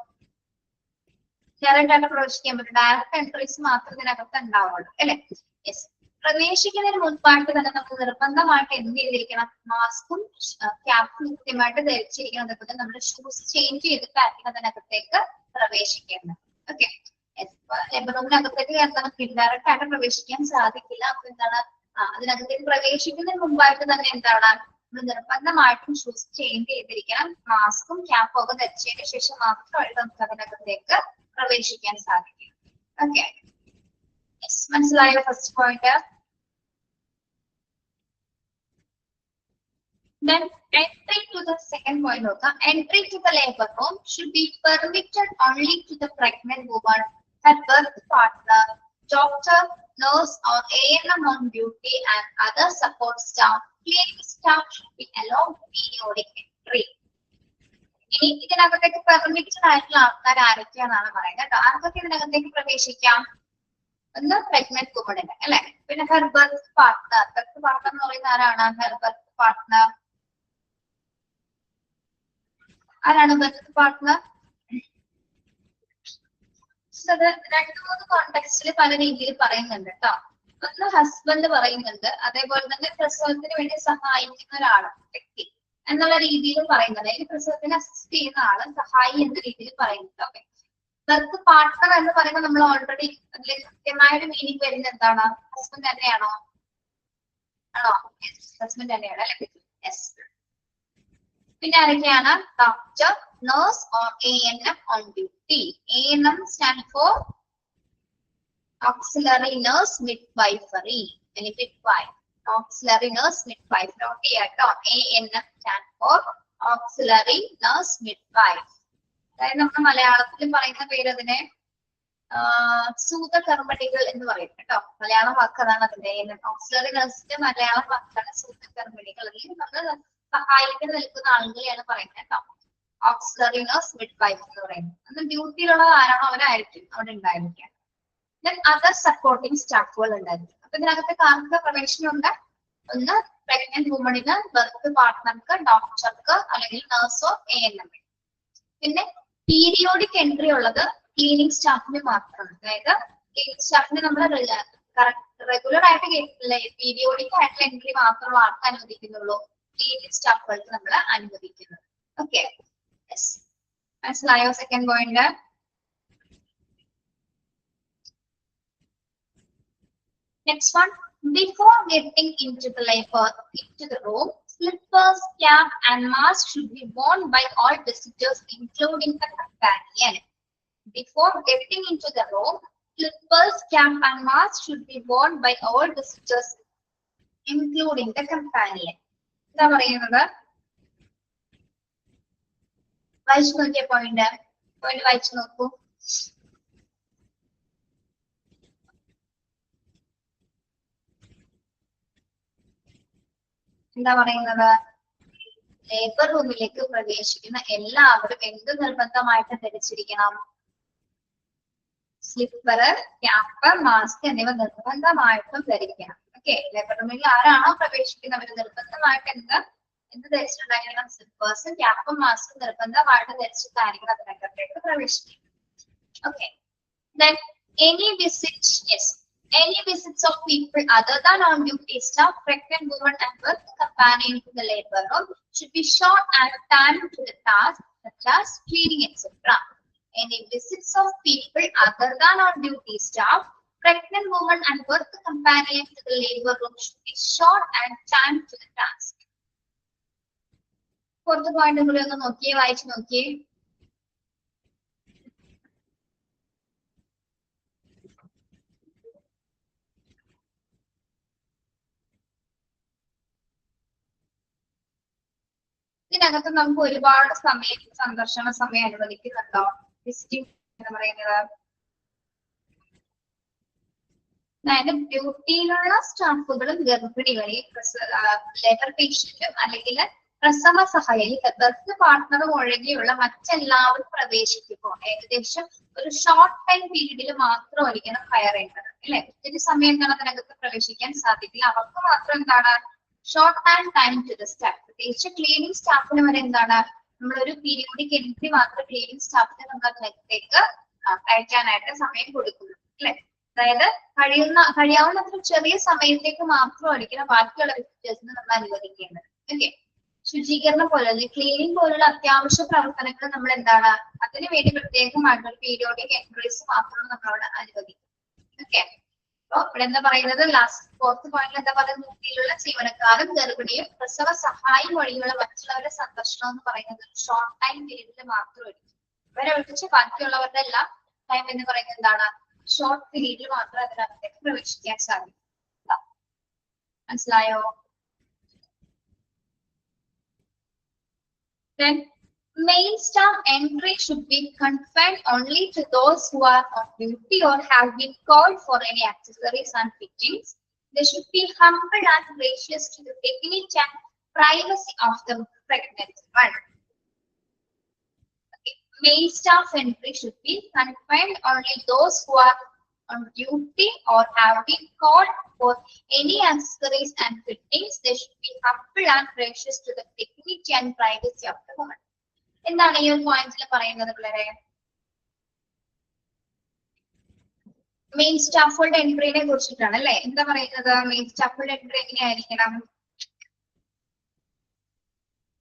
ഡയറക്റ്റ് ആയിട്ട് പ്രവേശിക്കാൻ പറ്റും. ഡയറക്റ്റ് എൻട്രീസ് മാത്രം ഇതിനകത്ത് ഉണ്ടാവുള്ളൂ അല്ലെ. യെസ്. പ്രവേശിക്കുന്നതിന് മുൻപായിട്ട് തന്നെ നമുക്ക് നിർബന്ധമായിട്ട് എന്ത് ചെയ്തിരിക്കണം? മാസ്കും ക്യാപ്പും കൃത്യമായിട്ട് ധരിച്ചിരിക്കണം. അതുപോലെ നമ്മുടെ ഷൂസ് ചേഞ്ച് ചെയ്തിട്ടായിരിക്കും അതിനകത്തേക്ക് പ്രവേശിക്കേണ്ടത്. ഓക്കെ. റൂമിനകത്തേക്ക് നമുക്ക് ഇൻഡയറക്റ്റ് ആയിട്ട് പ്രവേശിക്കാൻ സാധിക്കില്ല. അപ്പൊ എന്താണ്, അതിനകത്തേക്ക് പ്രവേശിക്കുന്നതിന് മുമ്പായിട്ട് തന്നെ എന്താണ്, നമ്മൾ നിർബന്ധമായിട്ടും ഷൂസ് ചേഞ്ച് ചെയ്തിരിക്കണം. മാസ്കും ക്യാപ്പും ഒക്കെ ധരിച്ചതിന് ശേഷം മാത്രമായിട്ട് നമുക്ക് അതിനകത്തേക്ക് പ്രവേശിക്കാൻ സാധിക്കും. ഓക്കെ. മനസ്സിലായോ first point? Then entry to the second point. Entry to the labor room should be permitted only to the pregnant woman, her birth partner, doctor, nurse or ANM on duty and other support staff. Cleaning staff should be allowed periodic entry. ഇനി ഇതിനകത്തേക്ക് പെർമിറ്റഡ് ആയിട്ടുള്ള ആൾക്കാർ ആരൊക്കെയാണെന്നാണ് പറയുന്നത്. ആർക്കൊക്കെ ഇതിനകത്തേക്ക് പ്രവേശിക്കാം? ഒന്ന് പ്രഗ്നന്റ് വുമണിന് അല്ലെ. പിന്നെ her birth partner. Birth partner എന്ന് പറയുന്ന ആരാണ്? ഹെർ ബർത്ത് പാർട്ട്ണർ ആരാണ്? Birth partner. അത് രണ്ടു മൂന്ന് കോണ്ടെക്സ്റ്റിൽ പല രീതിയിൽ പറയുന്നുണ്ട് കേട്ടോ. ഒന്ന് ഹസ്ബൻഡ് പറയുന്നുണ്ട്, അതേപോലെ തന്നെ പ്രസവത്തിന് വേണ്ടി സഹായിക്കുന്ന ഒരാള്, വ്യക്തി എന്നുള്ള രീതിയിലും പറയുന്നത്. ഈ പ്രസവത്തിന് അസിസ്റ്റ് ചെയ്യുന്ന ആള്, സഹായി എന്ന രീതിയിൽ പറയുന്നുണ്ട്. ഓക്കെ. ബർത്ത് പാർട്ട്ണർ എന്ന് പറയുമ്പോൾ നമ്മൾ ഓൾറെഡി അതിൽ കൃത്യമായൊരു മീനിങ് വരുന്നത് എന്താണ്? ഹസ്ബൻഡ് തന്നെയാണോ? ആണോ? ഹസ്ബൻഡ് തന്നെയാണ് അല്ലെ. യെസ്. പിന്നെ ആരൊക്കെയാണ്? Doctor, nurse or ANM on duty. ANM stand for auxiliary nurse midwifery. Midwife, auxiliary nurse midwife. Note ചെയ്യാട്ടോ. ANM stand for auxiliary nurse midwife. അതായത് നമ്മുടെ മലയാളത്തിൽ പറയുന്ന പേര് അതിനെ സൂതകർമ്മിണികൾ എന്ന് പറയും കേട്ടോ. മലയാളം വാക്കതാണ് അതിന്റെ. ഓക്സിലറി നഴ്സിന്റെ മലയാളം വാക്കാണ് സൂതകർമ്മിണികൾ. അല്ലെങ്കിൽ നമ്മൾ സഹായിക്കാൻ നിൽക്കുന്ന ആളുകളെയാണ് പറയുന്നത് കേട്ടോ. ഓക്സിലറി നഴ്സ് മിഡ്വൈഫ് എന്ന് പറയുന്നത്. അന്ന് ഡ്യൂട്ടിയിലുള്ളത് ആരാണോ അവരായിരിക്കും അവിടെ ഉണ്ടായിരിക്കുക. ദെൻ അതർ സപ്പോർട്ടിംഗ് സ്റ്റാഫുകൾ ഉണ്ടായിരിക്കും. അപ്പൊ ഇതിനകത്ത് ആർക്ക് പ്രവേശനമുണ്ട്? ഒന്ന് പ്രഗ്നന്റ് വുമണിന്, ബർത്ത് പാർട്ട്ണർക്ക്, ഡോക്ടർക്ക് അല്ലെങ്കിൽ നഴ്സോ ANM. പിന്നെ പീരിയോഡിക് എൻട്രി ഉള്ളത് ക്ലീനിങ് സ്റ്റാഫിന് മാത്രമാണ്. അതായത് ക്ലീനിങ് സ്റ്റാഫിന് നമ്മൾ റെഗുലർ ആയിട്ട് കേട്ടിട്ടില്ല, പീരിയോഡിക് ആയിട്ടുള്ള എൻട്രി മാത്രമേ ആർക്ക് അനുവദിക്കുന്നുള്ളൂ? ക്ലീനിങ് സ്റ്റാഫുകൾക്ക് നമ്മൾ അനുവദിക്കുന്നത്. ഓക്കെ. മനസ്സിലായോ second point? Next one, before getting into the labor, into the room, slippers, cap and mask should be worn by all visitors including the companion. Before getting into the room, slippers, cap and mask should be worn by all visitors including the companion. എന്താ പറയുന്നത്? വായിച്ചു നോക്കിയ പോയിന്റ് വായിച്ചു നോക്കൂ. എന്താ പറയുന്നത്? ലേബർ റൂമിലേക്ക് പ്രവേശിക്കുന്ന എല്ലാവരും എന്ത് നിർബന്ധമായിട്ട് ധരിച്ചിരിക്കണം? സ്ലിപ്പർ, ക്യാപ്പ്, മാസ്ക് എന്നിവ നിർബന്ധമായിട്ടും ധരിക്കണം. ഓക്കെ. ലേബർ റൂമിൽ ആരാണോ പ്രവേശിക്കുന്നവർ നിർബന്ധമായിട്ട് എന്ത് ധരിച്ചിട്ടുണ്ടായിരിക്കണം? സ്ലിപ്പേഴ്സും ക്യാപ്പും മാസ്കും നിർബന്ധമായിട്ട് ധരിച്ചിട്ടായിരിക്കണം അതിനകത്തേക്ക് പ്രവേശിക്കുന്നത്. Okay. Then any visits of people other than on duty staff, pregnant women and birth companion to the labor room should be short and timed to the task, such as cleaning, etc. Any visits of people other than on duty staff, pregnant women and birth companion to the labor room should be short and timed to the task. Fourth point കൂടി ഒന്ന് നോക്കിയേ, വായിച്ചു നോക്കിയേ. ഇതിനകത്ത് നമുക്ക് ഒരുപാട് സന്ദർശന സമയം അനുവദിക്കുന്നുണ്ടോ? വിസിറ്റിംഗ് എന്ന് പറയുന്നത് അതായത് ഡ്യൂട്ടിയിലുള്ള സ്റ്റാഫുകളും ഗർഭിണികളെയും ലേബർ പേഷ്യന്റും അല്ലെങ്കിൽ പ്രസവ സഹായി ബർത്ത് പാർട്ട്ണറും ഒഴികെയുള്ള മറ്റെല്ലാവരും പ്രവേശിക്കുമ്പോൾ ഏകദേശം ഒരു ഷോർട്ട് ടൈം പീരീഡിൽ മാത്രമായിരിക്കണം ഹയർ ചെയ്യേണ്ടത് അല്ലെ. ഒത്തിരി സമയം അതിനകത്ത് പ്രവേശിക്കാൻ സാധിക്കില്ല. അവർക്ക് മാത്രം എന്താണ് short and time to the staff. പ്രത്യേകിച്ച് ക്ലീനിങ് സ്റ്റാഫിന് വരെ എന്താണ് നമ്മളൊരു പീരിയോഡിക് എൻട്രി മാത്രം ക്ലീനിങ് സ്റ്റാഫിന് നമ്മൾ അതിനകത്തേക്ക് കഴിക്കാനായിട്ട് സമയം കൊടുക്കുന്നു അല്ലെ. അതായത് കഴിയാവുന്നത്ര ചെറിയ സമയത്തേക്ക് മാത്രമായിരിക്കണം ബാക്കിയുള്ള വിസിറ്റേഴ്സിന് നമ്മൾ അനുവദിക്കേണ്ടത്. ഓക്കെ. ശുചീകരണം പോലുള്ള ക്ലീനിങ് പോലുള്ള അത്യാവശ്യ പ്രവർത്തനങ്ങൾ നമ്മൾ എന്താണ് അതിനു വേണ്ടി പ്രത്യേകമായിട്ടുള്ള പീരിയോഡിക് എൻട്രീസ് മാത്രമാണ് നമ്മളവിടെ അനുവദിക്കുന്നത്. ഓക്കെ. അപ്പൊ ഇവിടെ എന്താ പറയുന്നത്, ലാസ്റ്റ് ഫോർത്ത് പോയിന്റിൽ എന്താ പറയുന്നത്, മുക്തിയിലുള്ള ജീവനക്കാരും ഗർഭിണിയും പ്രസവ സഹായം വഴിയുള്ള മറ്റുള്ളവരുടെ സന്ദർശനം എന്ന് പറയുന്നത് ഷോർട്ട് ടൈം പീരീഡിൽ മാത്രമായിരിക്കും. ഇവരെ ഒഴിച്ച് ബാക്കിയുള്ളവരുടെ എല്ലാം ടൈം എന്ന് പറയുന്നത് എന്താണ്, ഷോർട്ട് പീരീഡിൽ മാത്രമേ അതിനകത്തേക്ക് പ്രവേശിക്കാൻ സാധിക്കും. മനസ്സിലായോ? Then main staff entry should be confined only to those who are on duty or have been called for any accessories and fittings. They should be humble and gracious to the dignity and privacy of the pregnant one. Okay. Main staff entry should be confined only those who are on duty or have been called for any accessories and fittings. They should be humble and gracious to the dignity and privacy of the woman. എന്താണ് ഈ ഒരു പോയിന്റിൽ പറയുന്നത് പിള്ളേരെ? മെയിൻ സ്റ്റാഫുകളുടെ എൻട്രീനെ കുറിച്ചിട്ടാണ് അല്ലെ. എന്താ പറയുന്നത്, മെയിൻ സ്റ്റാഫുകളുടെ എൻട്രി എങ്ങനെയായിരിക്കണം?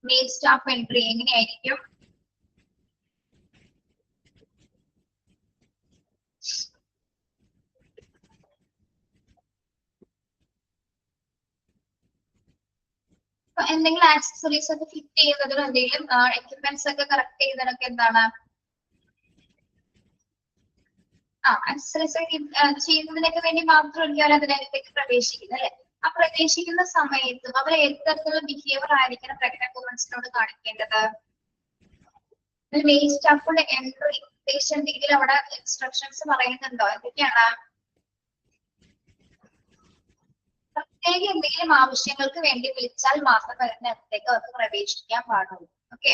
മെയിൻ സ്റ്റാഫ് എൻട്രി എങ്ങനെയായിരിക്കും? എന്തെങ്കിലും ആക്സസറീസ് ഒക്കെ ഫിറ്റ് ചെയ്യുന്നതിനും എന്തെങ്കിലും എക്യുപ്മെന്റ്സ് ഒക്കെ കറക്റ്റ് ചെയ്യുന്നതിനൊക്കെ എന്താണ് ആക്സസറീസ് ചെയ്യുന്നതിനൊക്കെ വേണ്ടി മാത്രമായിരിക്കും അവർ അതിനകത്തേക്ക് പ്രവേശിക്കുന്നത് അല്ലെ. ആ പ്രവേശിക്കുന്ന സമയത്തും അവർ ഏത് തരത്തിലുള്ള ബിഹേവിയർ ആയിരിക്കണം പ്രഗ്നന്റ് വുമൻസിനോട് കാണിക്കേണ്ടത്? മെയിൻ സ്റ്റാഫുകളുടെ എൻട്രി ഉദ്ദേശിച്ച എന്തെങ്കിലും അവിടെ ഇൻസ്ട്രക്ഷൻസ് പറയുന്നുണ്ടോ? എന്തൊക്കെയാണ്? പ്രത്യേക എന്തെങ്കിലും ആവശ്യങ്ങൾക്ക് വേണ്ടി വിളിച്ചാൽ മാത്രം അതിനകത്തേക്ക് അവർക്ക് പ്രവേശിക്കാൻ പാടുള്ളൂ. ഓക്കെ.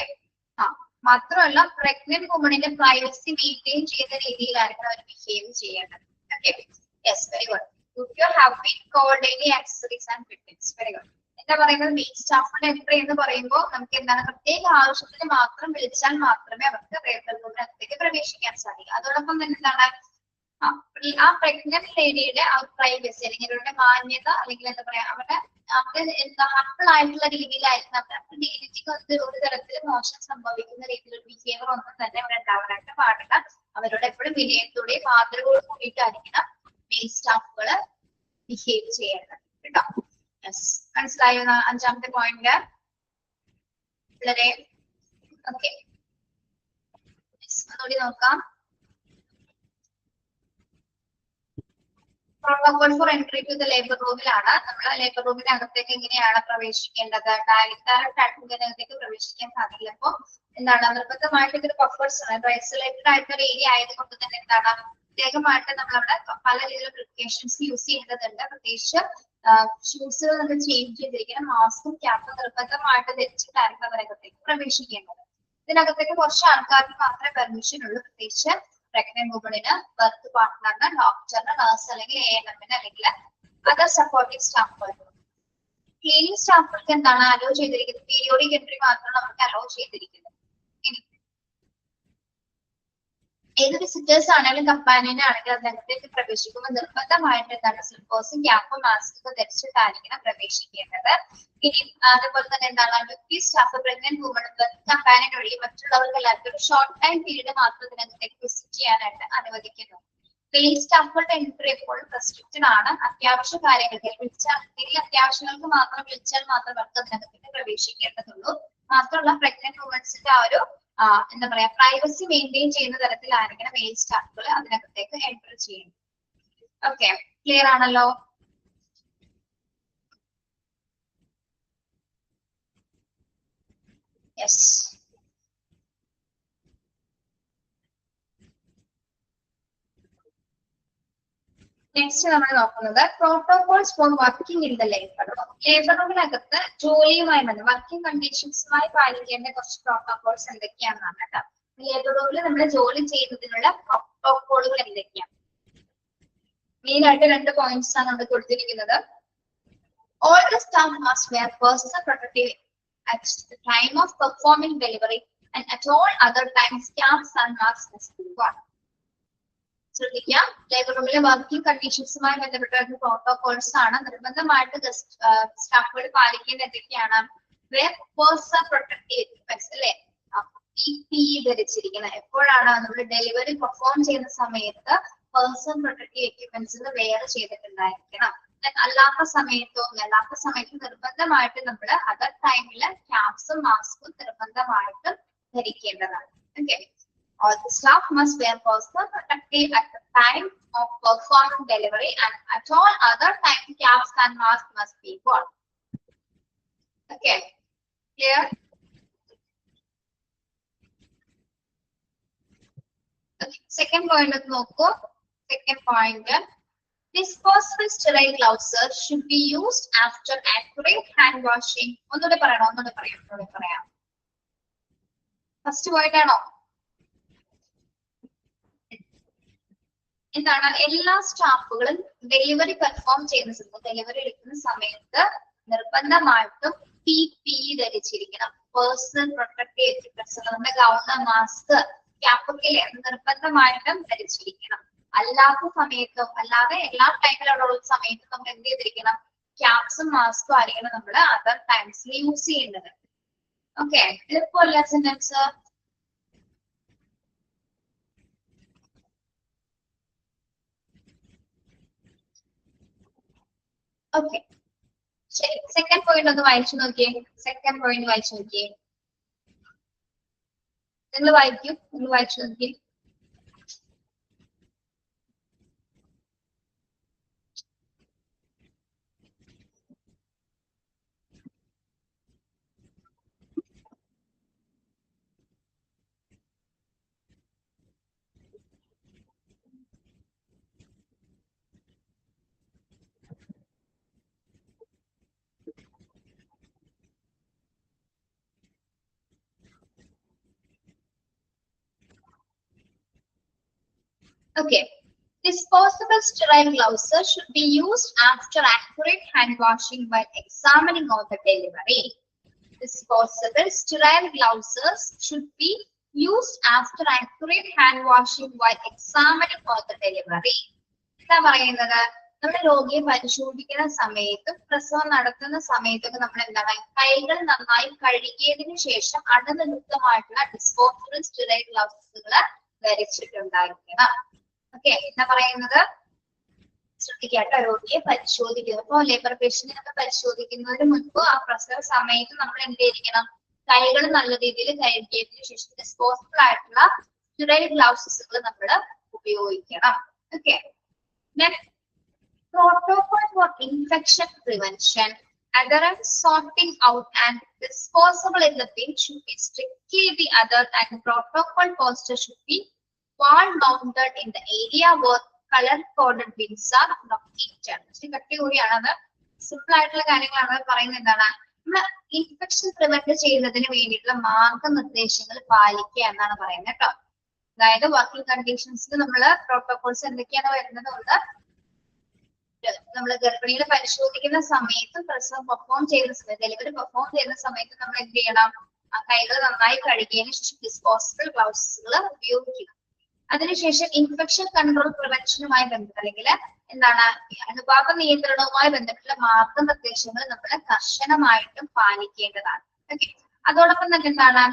മാത്രമല്ല പ്രഗ്നന്റ് വുമണിന്റെ പ്രൈവസി മെയിൻറ്റെയിൻ ചെയ്യുന്ന രീതിയിലായിരിക്കും അവർ ബിഹേവ് ചെയ്യേണ്ടത്. Okay. Yes, very good. You have been called any accessories and fittings. Very good. എന്താ പറയുന്നത്, മെയിൻ സ്റ്റാഫുകളുടെ എൻട്രി എന്ന് പറയുമ്പോൾ നമുക്ക് എന്താണ് പ്രത്യേക ആവശ്യത്തിന് മാത്രം വിളിച്ചാൽ മാത്രമേ അവർക്ക് പ്രഗ്നന്റ് പ്രവേശിക്കാൻ സാധിക്കൂ. അതോടൊപ്പം തന്നെ എന്താണ് ആ പ്രഗ്നന്റ് ലേഡിയുടെ ആ പ്രൈവസി അല്ലെങ്കിൽ അവരുടെ മാന്യത അല്ലെങ്കിൽ എന്താ പറയാ അവരുടെ എന്താ ഹമ്പിൾ ആയിട്ടുള്ള രീതിയിലായിരുന്നു അവരുടെ ഡിഗ്നിറ്റിക്ക് ഒരു തരത്തിൽ മോശം സംഭവിക്കുന്ന രീതിയിലുള്ള ബിഹേവിയർ ഒന്നും തന്നെ അവിടെ ഉണ്ടാവാനായിട്ട് പാടില്ല. അവരോട് എപ്പോഴും വിനയത്തോടെയും മാതൃകയോട് കൂടിയിട്ടായിരിക്കണം മെയിൻ സ്റ്റാഫുകള് ബിഹേവ് ചെയ്യേണ്ടത് കേട്ടോ. യെസ്, മനസ്സിലായോ അഞ്ചാമത്തെ പോയിന്റ് വളരെ? ഓക്കെ, ഒന്നുകൂടി നോക്കാം. Protocol for entry to the labour റൂമിലാണ്. നമ്മൾ ലേബർ റൂമിന്റെ അകത്തേക്ക് എങ്ങനെയാണ് പ്രവേശിക്കേണ്ടത്? ഡയറക്റ്റ് അകത്തേക്ക് പ്രവേശിക്കാൻ സാധിക്കില്ല. അപ്പൊ എന്താണ് നിർബന്ധമായിട്ട് ഇതൊരു ബഫേഴ്സ് ആണ്, ഐസൊലേറ്റഡ് ആയിട്ടുള്ള ഏരിയ ആയതുകൊണ്ട് തന്നെ എന്താണ് പ്രത്യേകമായിട്ട് നമ്മളവിടെ പല രീതിയിലുള്ള പ്രിക്കോഷൻസ് യൂസ് ചെയ്യേണ്ടതുണ്ട്. പ്രത്യേകിച്ച് ഷൂസുകൾ നമ്മൾ ചേഞ്ച് ചെയ്തിരിക്കണം. മാസ്കും ക്യാപ്പും നിർബന്ധമായിട്ട് ധരിച്ചിട്ടായിരിക്കും അതിനകത്തേക്ക് പ്രവേശിക്കേണ്ടത്. ഇതിനകത്തേക്ക് കുറച്ച് ആൾക്കാർക്ക് മാത്രമേ പെർമിഷൻ ഉള്ളൂ. പ്രത്യേകിച്ച് പ്രഗ്നന്റ് വുമണിന്, ബർത്ത് പാർട്ട്ണറിന്, ഡോക്ടറിന്, നഴ്സ് അല്ലെങ്കിൽ ANM അല്ലെങ്കിൽ അതർ സപ്പോർട്ടിംഗ് സ്റ്റാഫുകൾക്ക്. ക്ലീനിങ് സ്റ്റാഫുകൾക്ക് എന്താണ് അലോ ചെയ്തിരിക്കുന്നത്? പീരിയോഡിക് എൻട്രി മാത്രമാണ് അവർക്ക് അലോ ചെയ്തിരിക്കുന്നത്. ഏത് വിസിറ്റേഴ്സ് ആണെങ്കിലും കമ്പാനിയൻ ആണെങ്കിലും അതിനകത്തേക്ക് പ്രവേശിക്കുമ്പോൾ നിർബന്ധമായിട്ട് എന്താണ് സ്ലിപ്പേഴ്സും ക്യാപ്പും മാസ്കും ധരിച്ചിട്ടായിരിക്കണം പ്രവേശിക്കേണ്ടത്. ഇനി അതുപോലെ തന്നെ എന്താണ് duty staff pregnant woman companion ഒഴികെ മറ്റുള്ളവർക്ക് എല്ലാവർക്കും ഒരു ഷോർട്ട് ടൈം പീരീഡ് മാത്രം ഇതിനകത്തേക്ക് വിസിറ്റ് ചെയ്യാനായിട്ട് അനുവദിക്കുന്നു. മെയിൻ സ്റ്റാഫുകളുടെ എൻട്രി എപ്പോഴും റെസ്ട്രിക്റ്റഡ് ആണ്. അത്യാവശ്യ കാര്യങ്ങൾക്ക് വിളിച്ചാൽ എന്തെങ്കിലും അത്യാവശ്യങ്ങൾക്ക് മാത്രം വിളിച്ചാൽ മാത്രം അവർക്ക് അതിനകത്തേക്ക് പ്രവേശിക്കേണ്ടതുള്ളൂ. മാത്രമല്ല പ്രഗ്നന്റ് വുമൻസിന്റെ ആ ഒരു എന്താ പറയാ പ്രൈവസി മെയിൻറ്റെയിൻ ചെയ്യുന്ന തരത്തിലായിരിക്കണം മെയിൻ സ്റ്റാഫുകൾ അതിനകത്തേക്ക് എൻട്രി ചെയ്യുന്നത്. ഓക്കെ, ക്ലിയർ ആണല്ലോ? യെസ്. നെക്സ്റ്റ് നമ്മൾ നോക്കുന്നത് protocols for working in the labour room. Labour റൂമിനകത്ത് ജോലിയുമായി വർക്കിംഗ് കണ്ടീഷൻസുമായി പാലിക്കേണ്ട കുറച്ച് പ്രോട്ടോകോൾസ് എന്തൊക്കെയാണെന്നാണ് കേട്ടോ. ലേബർ റൂമിൽ നമ്മൾ ജോലി ചെയ്യുന്നതിനുള്ള പ്രോട്ടോകോളുകൾ എന്തൊക്കെയാണ്? മെയിൻ ആയിട്ട് 2 പോയിന്റ്സ് ആണ് നമ്മൾ കൊടുത്തിരിക്കുന്നത്. All the staff must wear personal protective at the time of performing delivery and at all other times caps and masks must be worn. ശ്രദ്ധിക്കാം, ലേബർ റൂമിലെ വർക്കിംഗ് കണ്ടീഷൻസുമായി ബന്ധപ്പെട്ട പ്രോട്ടോകോൾസ് ആണ്. നിർബന്ധമായിട്ട് സ്റ്റാഫുകൾ പാലിക്കേണ്ട എന്തൊക്കെയാണ്? പേഴ്സണൽ പ്രൊട്ടക്റ്റീവ് എക്യുപ്മെന്റ്സ് അല്ലെ, PPE ധരിച്ചിരിക്കണം. എപ്പോഴാണ് നമ്മൾ ഡെലിവറി പെർഫോം ചെയ്യുന്ന സമയത്ത് പേഴ്സണൽ പ്രൊട്ടക്റ്റീവ് എക്യുപ്മെന്റ്സ് വെയർ ചെയ്തിട്ടുണ്ടായിരിക്കണം. അല്ലാത്ത സമയത്ത് നിർബന്ധമായിട്ട് നമ്മൾ അതർ ടൈമില് ക്യാപ്സും മാസ്കും നിർബന്ധമായിട്ടും ധരിക്കേണ്ടതാണ്. Okay, all the staff must wear personal protective at the time of performing delivery, and at all other time caps and masks must be worn. Okay, clear? Okay, second point നോക്കൂ. Second point, disposable sterile gloves should be used after accurate hand washing. ഒന്നുകൂടെ പറയാം. ഫസ്റ്റ് പോയിന്റ് ആണോ? എന്താണ്? എല്ലാ സ്റ്റാഫുകളും ഡെലിവറി പെർഫോം ചെയ്യുന്ന ഡെലിവറി എടുക്കുന്ന സമയത്ത് നിർബന്ധമായിട്ടും PPE ധരിച്ചിരിക്കണം. പേഴ്സണൽ പ്രൊട്ടക്റ്റീവ് എക്യുപ്മെന്റ്സ്, നമ്മുടെ ഗൗണ്, മാസ്ക്, ക്യാപ്പൊക്കെ നിർബന്ധമായിട്ടും ധരിച്ചിരിക്കണം. അല്ലാതെ എല്ലാ ടൈമിലുള്ള സമയത്തും നമ്മൾ എന്ത് ചെയ്തിരിക്കണം? ക്യാപ്സും മാസ്കും ആയിരിക്കണം നമ്മൾ അതർ ടൈംസിൽ യൂസ് ചെയ്യേണ്ടത്. ഓക്കെ, എളുപ്പമല്ല സെന്റൻസ്? ഓക്കെ, ശരി. സെക്കൻഡ് പോയിന്റ് ഒന്ന് വായിച്ചു നോക്കിയേ. നിങ്ങൾ വായിച്ചു നോക്കിയേ. Okay, disposable sterile gloves should be used after accurate hand washing while examining on the delivery. Disposable sterile gloves should be used after accurate hand washing while examining on the delivery. എന്താ പറയുന്നത്? നമ്മുടെ രോഗിയെ പരിശോധിക്കുന്ന സമയത്തും പ്രസവം നടത്തുന്ന സമയത്തൊക്കെ നമ്മൾ എന്താണ്? കൈകൾ നന്നായി കഴുകിയതിനു ശേഷം അണുവിമുക്തമായിട്ടുള്ള ഡിസ്പോസബിൾ സ്റ്റെറൈൽ ഗ്ലൗസുകൾ ധരിച്ചിട്ടുണ്ടായിരിക്കണം. ഓക്കെ, എന്താ പറയുന്നത്? ശ്രദ്ധിക്കാട്ടോ, രോഗിയെ പരിശോധിക്കുന്നു. ലേബർ പേഷ്യന്റിനൊക്കെ പരിശോധിക്കുന്നതിന് മുൻപ് ആ പ്രസവ സമയത്ത് നമ്മൾ എന്തിരിക്കണം? കൈകൾ നല്ല രീതിയിൽ കഴുകിയതിനു ശേഷം ഡിസ്പോസബിൾ ആയിട്ടുള്ള സ്റ്റെറൈൽ ഗ്ലൗസുകൾ നമ്മൾ ഉപയോഗിക്കണം. Okay, protocol for infection prevention, adherence, sorting out and disposable in the bin should be strictly the adhered, and the protocol poster should be wall mounted in the area where color coded bins are located. കട്ടികൂടിയാണത്. സിമ്പിൾ ആയിട്ടുള്ള കാര്യങ്ങളാണ് പറയുന്നത്. എന്താണ്? നമ്മൾ ഇൻഫെക്ഷൻ പ്രിവെന്റ് ചെയ്യുന്നതിന് വേണ്ടിയിട്ടുള്ള മാർഗനിർദ്ദേശങ്ങൾ പാലിക്കുക എന്നാണ് പറയുന്നത് കേട്ടോ. അതായത് വർക്കിംഗ് കണ്ടീഷൻസിൽ നമ്മള് പ്രോട്ടോകോൾസ് എന്തൊക്കെയാണ് വരുന്നത്? ഒന്ന്, നമ്മൾ ഗർഭിണികളെ പരിശോധിക്കുന്ന സമയത്തും പ്രസവം പെർഫോം ചെയ്യുന്ന സമയത്ത്, ഡെലിവറി പെർഫോം ചെയ്യുന്ന സമയത്ത് നമ്മൾ എന്ത് ചെയ്യണം? ആ കൈകൾ നന്നായി കഴുകിയതിനു ശേഷം ഡിസ്പോസബിൾ ഗ്ലൗസുകൾ ഉപയോഗിക്കുക. അതിനുശേഷം ഇൻഫെക്ഷൻ കൺട്രോൾ പ്രിവെൻഷനുമായി ബന്ധപ്പെട്ട് അല്ലെങ്കിൽ എന്താണ് അണുബാധ നിയന്ത്രണവുമായി ബന്ധപ്പെട്ടുള്ള മാർഗനിർദ്ദേശങ്ങൾ നമ്മൾ കർശനമായിട്ടും പാലിക്കേണ്ടതാണ്. ഓക്കെ, അതോടൊപ്പം തന്നെ എന്താണ്?